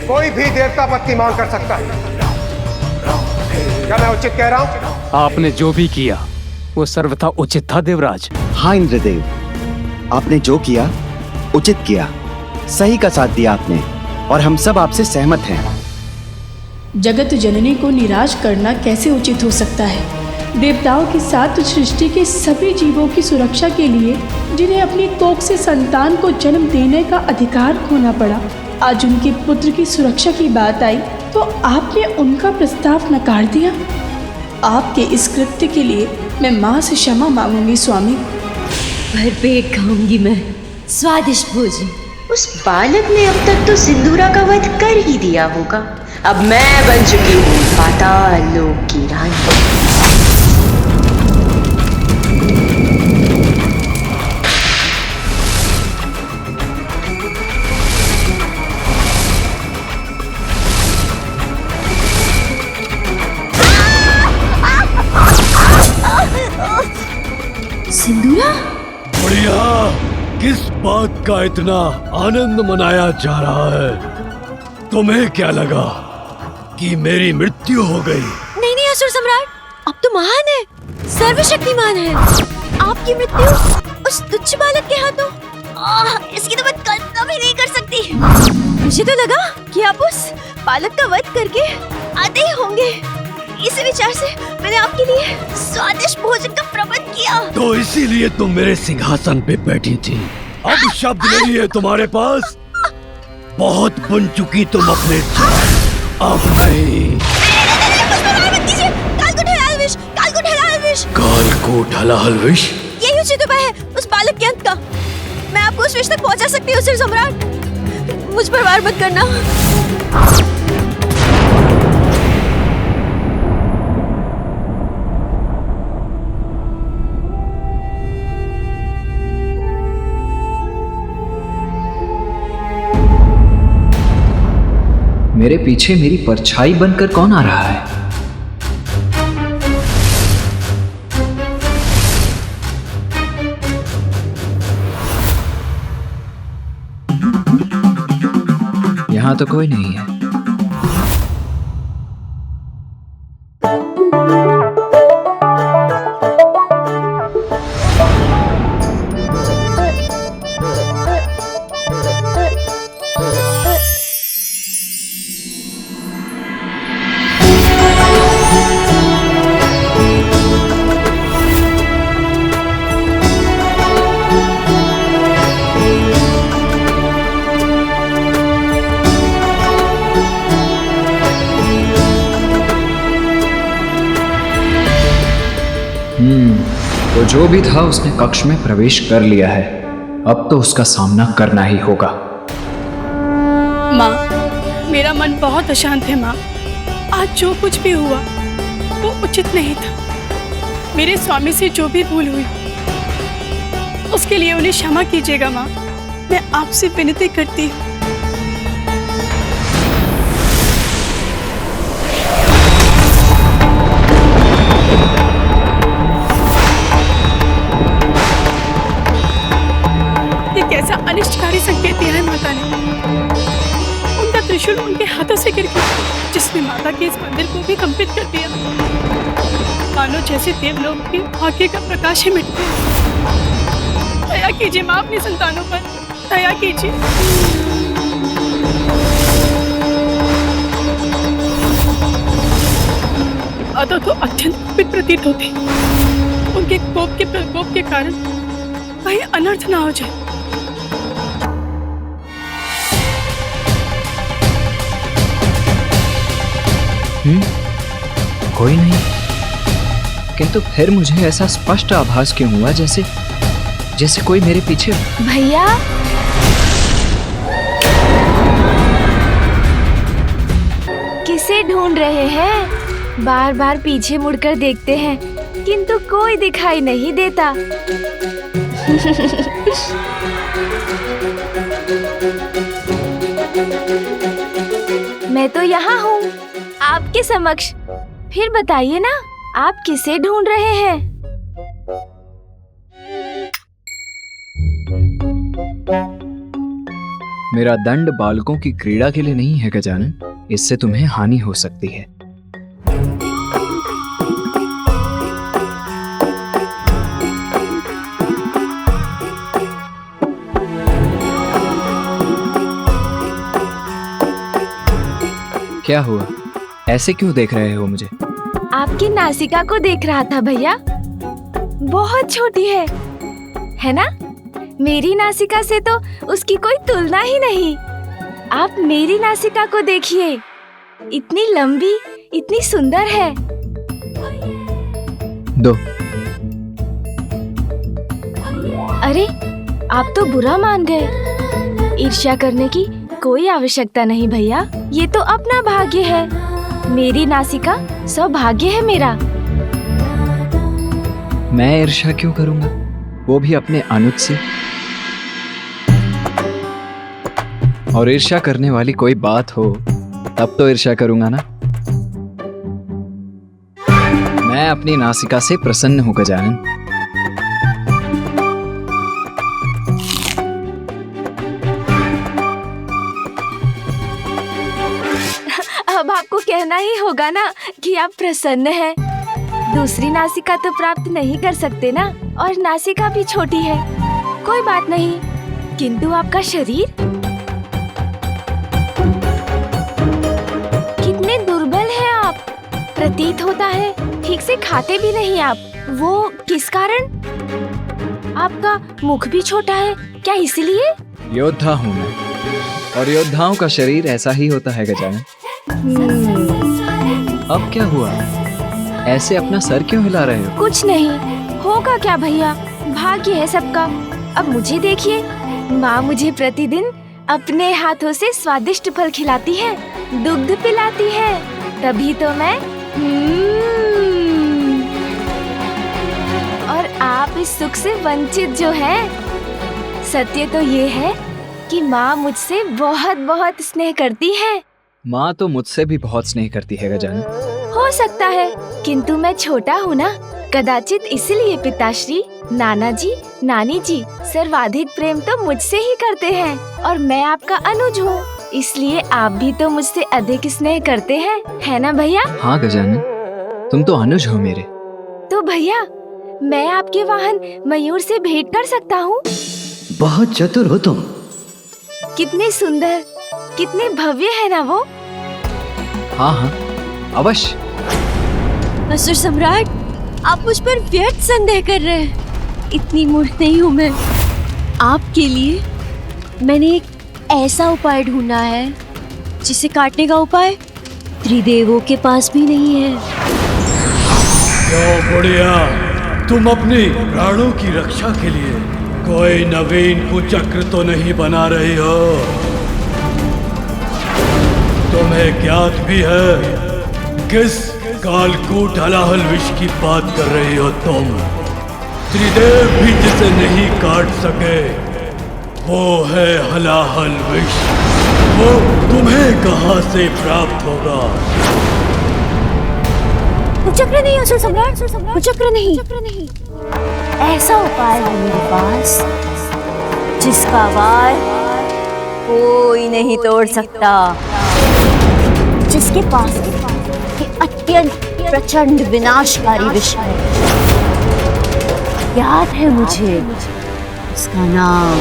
कोई भी देवता पद की मांग कर सकता है। क्या मैं उचित कह रहा हूँ? आपने जो भी किया वो सर्वथा उचित था देवराज। हाँ इंद्रदेव, आपने जो किया उचित किया, सही का साथ दिया आपने, और हम सब आपसे सहमत हैं। जगत जननी को निराश करना कैसे उचित हो सकता है? देवताओं के साथ सृष्टि के सभी जीवों की सुरक्षा के लिए जिन्हें अपनी कोख से संतान को जन्म देने का अधिकार खोना पड़ा, आज उनके पुत्र की सुरक्षा की बात आई तो आपने उनका प्रस्ताव नकार दिया। आपके इस कृत्य के लिए मैं माँ से क्षमा मांगूंगी स्वामी। भरपेट खाऊंगी मैं स्वादिष्ट भोजन। उस बालक ने अब तक तो सिंदूरा का वध कर ही दिया होगा। अब मैं बन चुकी हूँ पाताल लोक की रानी। सिंदूरा, बढ़िया। किस बात का इतना आनंद मनाया जा रहा है? तुम्हें क्या लगा कि मेरी मृत्यु हो गई? नहीं नहीं असुर सम्राट, अब तो महान है, सर्वशक्तिमान है। आपकी मृत्यु उस तुच्छ बालक के हाथों, इसकी तो मैं कल्पना भी नहीं कर सकती। मुझे तो लगा कि आप उस बालक का वध करके आते ही होंगे। इसी विचार से मैंने आपके लिए स्वादिष्ट भोजन का प्रबंध किया। तो इसीलिए तुम मेरे सिंहासन पे बैठी थी। अब शब्द नहीं है तुम्हारे पास? बहुत बन चुकी तुम अपने जान, अब नहीं। कालकूट हलाहल विष। यही उचित उपाय है उस बालक के अंत का। मैं आपको उस विष तक पहुंचा सकती हूँ असुर सम्राट, मुझ पर वार मत करना। मेरे पीछे मेरी परछाई बनकर कौन आ रहा है? यहां तो कोई नहीं है। तो जो भी था उसने कक्ष में प्रवेश कर लिया है। अब तो उसका सामना करना ही होगा। माँ, मेरा मन बहुत अशांत है माँ। आज जो कुछ भी हुआ वो उचित नहीं था। मेरे स्वामी से जो भी भूल हुई उसके लिए उन्हें क्षमा कीजिएगा माँ। मैं आपसे विनती करती हूँ। कैसा अनिष्टकारी संकेत दिया है माता ने। उनका त्रिशूल उनके हाथों से गिर गया, जिसने माता के इस मंदिर को भी कंपित कर दिया। मानो जैसे देवलोक के भाग्य का प्रकाश ही मिट गया। दया कीजिए माँ अपनी संतानों पर, दया कीजिए। अदा तो अत्यंत कुपित प्रतीत होती। उनके कोप के प्रकोप के कारण कहीं अनर्थ ना हो जाए। कोई नहीं, किंतु फिर मुझे ऐसा स्पष्ट आभास क्यों हुआ जैसे कोई मेरे पीछे। भैया, किसे ढूंढ रहे हैं? बार बार पीछे मुड़कर देखते हैं किंतु कोई दिखाई नहीं देता। मैं तो यहाँ हूँ आपके समक्ष। फिर बताइए ना, आप किसे ढूंढ रहे हैं? मेरा दंड बालकों की क्रीड़ा के लिए नहीं है गजानन, इससे तुम्हें हानि हो सकती है। क्या हुआ? ऐसे क्यों देख रहे हो मुझे? आपकी नासिका को देख रहा था भैया। बहुत छोटी है ना? मेरी नासिका से तो उसकी कोई तुलना ही नहीं। आप मेरी नासिका को देखिए, इतनी लंबी, इतनी सुंदर है। दो। अरे, आप तो बुरा मान गए। ईर्ष्या करने की कोई आवश्यकता नहीं भैया, ये तो अपना भाग्य है। मेरी नासिका सौभाग्य है मेरा। मैं ईर्ष्या क्यों करूंगा, वो भी अपने अनुज से? और ईर्ष्या करने वाली कोई बात हो तब तो ईर्ष्या करूंगा ना। मैं अपनी नासिका से प्रसन्न हूं गजानन। अब आपको कहना ही होगा ना कि आप प्रसन्न हैं। दूसरी नासिका तो प्राप्त नहीं कर सकते ना, और नासिका भी छोटी है। कोई बात नहीं, किंतु आपका शरीर कितने दुर्बल हैं आप। प्रतीत होता है ठीक से खाते भी नहीं आप। वो किस कारण? आपका मुख भी छोटा है क्या, इसलिए? योद्धा हूं मैं, और योद्धाओं का शरीर ऐसा ही होता है गजानन। अब क्या हुआ? ऐसे अपना सर क्यों हिला रहे हो? कुछ नहीं होगा क्या भैया, भाग्य है सबका। अब मुझे देखिए, माँ मुझे प्रतिदिन अपने हाथों से स्वादिष्ट फल खिलाती है, दुग्ध पिलाती है, तभी तो मैं और आप इस सुख से वंचित जो है। सत्य तो ये है कि माँ मुझसे बहुत बहुत स्नेह करती है। माँ तो मुझसे भी बहुत स्नेह करती है गजानन। हो सकता है, किंतु मैं छोटा हूँ ना, कदाचित इसलिए पिताश्री, नाना जी, नानी जी सर्वाधिक प्रेम तो मुझसे ही करते हैं, और मैं आपका अनुज हूँ, इसलिए आप भी तो मुझसे अधिक स्नेह करते हैं, है ना भैया? हाँ गजानन, तुम तो अनुज हो मेरे। तो भैया, मैं आपके वाहन मयूर से भेंट कर सकता हूँ? बहुत चतुर हो तुम। कितने सुंदर, कितने भव्य है ना वो। हाँ हाँ, अवश्य। असुर सम्राट, आप मुझ पर व्यर्थ संदेह कर रहे हैं। इतनी मूर्ख नहीं हूँ मैं। आपके लिए मैंने एक ऐसा उपाय ढूंढा है जिसे काटने का उपाय त्रिदेवों के पास भी नहीं है। क्यों बुढ़िया, तुम अपनी प्राणों की रक्षा के लिए कोई नवीन कुचक्र तो नहीं बना रही हो? तुम्हें ज्ञात भी है किस कालकूट हलाहल विष की बात कर रही हो तुम? त्रिदेव भी जिसे नहीं काट सके वो है हलाहल विष। वो तुम्हें कहां से प्राप्त होगा? कुचक्र नहीं असुर सम्राट, कुचक्र नहीं। ऐसा उपाय है मेरे पास जिसका वार कोई नहीं तोड़ सकता, जिसके पास ये अत्यंत प्रचंड विनाशकारी विष है। याद है मुझे उसका नाम,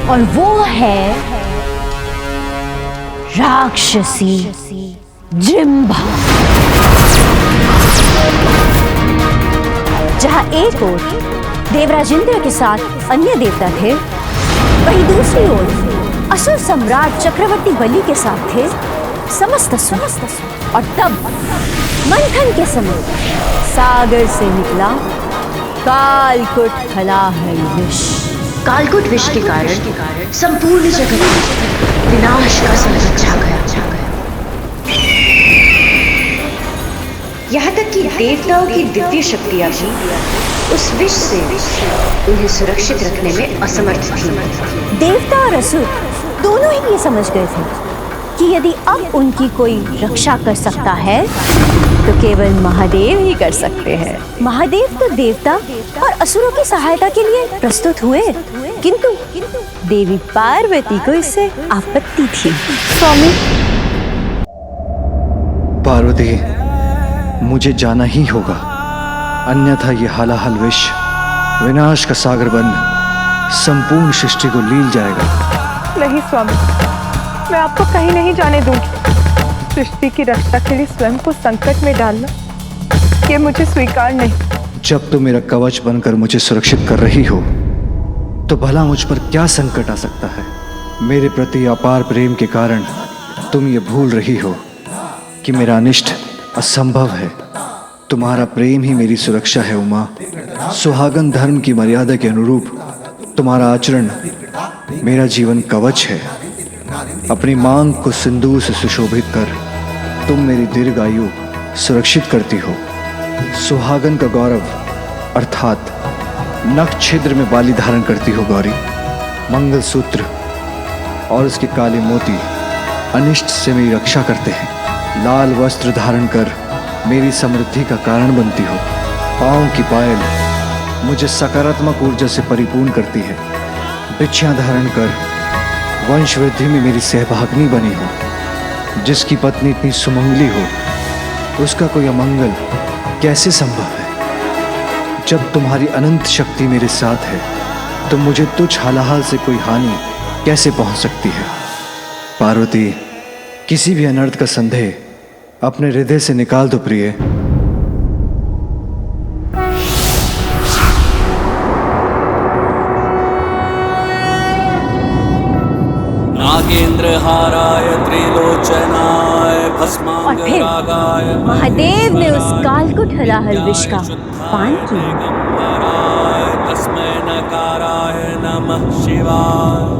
और वो है राक्षसी जिम्भा। जहाँ एक ओर देवराज इंद्र के साथ अन्य देवता थे, वहीं दूसरी ओर असुर सम्राट चक्रवर्ती बलि के साथ थे समस्त असुर। और तब मंथन के समय सागर से निकला कालकूट हलाहल विष। कालकूट विष के कारण संपूर्ण जगत में विनाश का संकट छा गया। यहाँ तक कि देवताओं की दिव्य शक्तियाँ भी उस विष से उन्हें सुरक्षित रखने में असमर्थ थी। देवता और असुर दोनों ही ये समझ गए थे कि यदि अब उनकी कोई रक्षा कर सकता है तो केवल महादेव ही कर सकते हैं। महादेव तो देवता और असुरों की सहायता के लिए प्रस्तुत हुए, किंतु देवी पार्वती को इससे आपत्ति थी। स्वामी पार्वती, मुझे जाना ही होगा, अन्यथा ये हलाहल विष विनाश का सागर बन संपूर्ण सृष्टि को लील जाएगा। नहीं स्वामी, मैं आपको कहीं नहीं जाने दूंगी। सृष्टि की रक्षा के लिए स्वयं को संकट में डालना, ये मुझे स्वीकार नहीं। जब तुम मेरा कवच बनकर मुझे सुरक्षित कर रही हो तो भला मुझ पर क्या संकट आ सकता है? मेरे प्रति अपार प्रेम के कारण तुम ये भूल रही हो कि मेरा अनिष्ट असंभव है। तुम्हारा प्रेम ही मेरी सुरक्षा है उमा। सुहागन धर्म की मर्यादा के अनुरूप तुम्हारा आचरण मेरा जीवन कवच है। अपनी मांग को सिंदूर से सुशोभित कर तुम मेरी दीर्घ आयु सुरक्षित करती हो। सुहागन का गौरव अर्थात नख छिद्र में बाली धारण करती हो गौरी। मंगलसूत्र और उसके काले मोती अनिष्ट से मेरी रक्षा करते हैं। लाल वस्त्र धारण कर मेरी समृद्धि का कारण बनती हो। पाँव की पायल मुझे सकारात्मक ऊर्जा से परिपूर्ण करती है। बिछियाँ धारण कर वंश वृद्धि में मेरी सहभागिनी बनी हो। जिसकी पत्नी इतनी सुमंगली हो उसका कोई अमंगल कैसे संभव है? जब तुम्हारी अनंत शक्ति मेरे साथ है तो मुझे तुच्छ हालाहाल से कोई हानि कैसे पहुंच सकती है? पार्वती, किसी भी अनर्थ का संदेह अपने हृदय से निकाल दो प्रिय। नागेंद्रहाराय त्रिलोचनाय भस्मांगरागाय महादेव ने उस कालकुट हलाहल विष का पान किया। तस्मै नकाराय नमः शिवाय।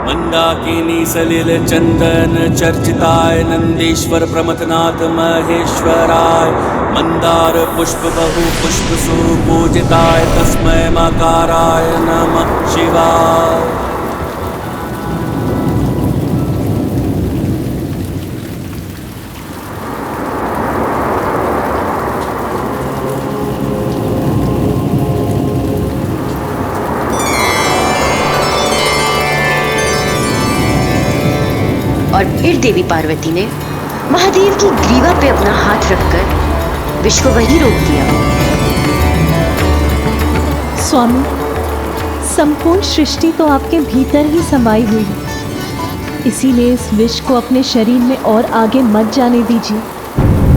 मंदाकिनी सलिल चंदन चर्चिताय नंदीश्वर प्रमथनाथ महेश्वराय। मंदार पुष्प बहु पुष्प सुपूजिताय तस्मै मकाराय नमः शिवाय। और फिर देवी पार्वती ने महादेव की ग्रीवा पे अपना हाथ रखकर विष को वहीं रोक दिया। स्वामी, संपूर्ण सृष्टि तो आपके भीतर ही समाई हुई है, इसीलिए इस विष को अपने शरीर में और आगे मत जाने दीजिए,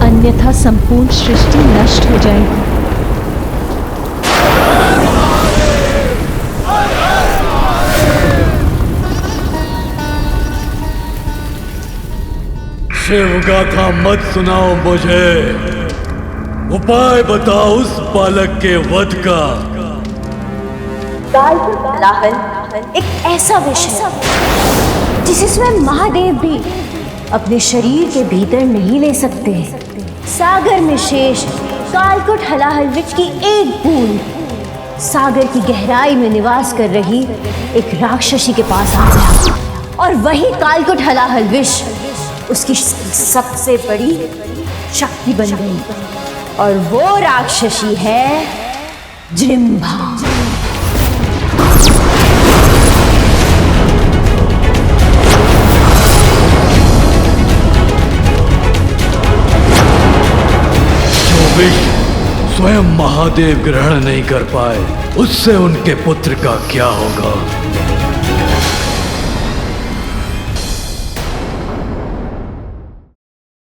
अन्यथा संपूर्ण सृष्टि नष्ट हो जाएगी। शिव गाथा मत सुनाओ मुझे, उपाय बताओ उस बालक के वध का। हलाहल एक ऐसा विष है जिसे स्वयं महादेव भी अपने शरीर के भीतर नहीं ले सकते। सागर में शेष कालकुट हलाहल विष की एक बूंद सागर की गहराई में निवास कर रही एक राक्षसी के पास आ गया और वही कालकुट हलाहल विष उसकी सबसे बड़ी शक्ति बन गई और वो राक्षसी है जृंभा। जो विष स्वयं महादेव ग्रहण नहीं कर पाए उससे उनके पुत्र का क्या होगा?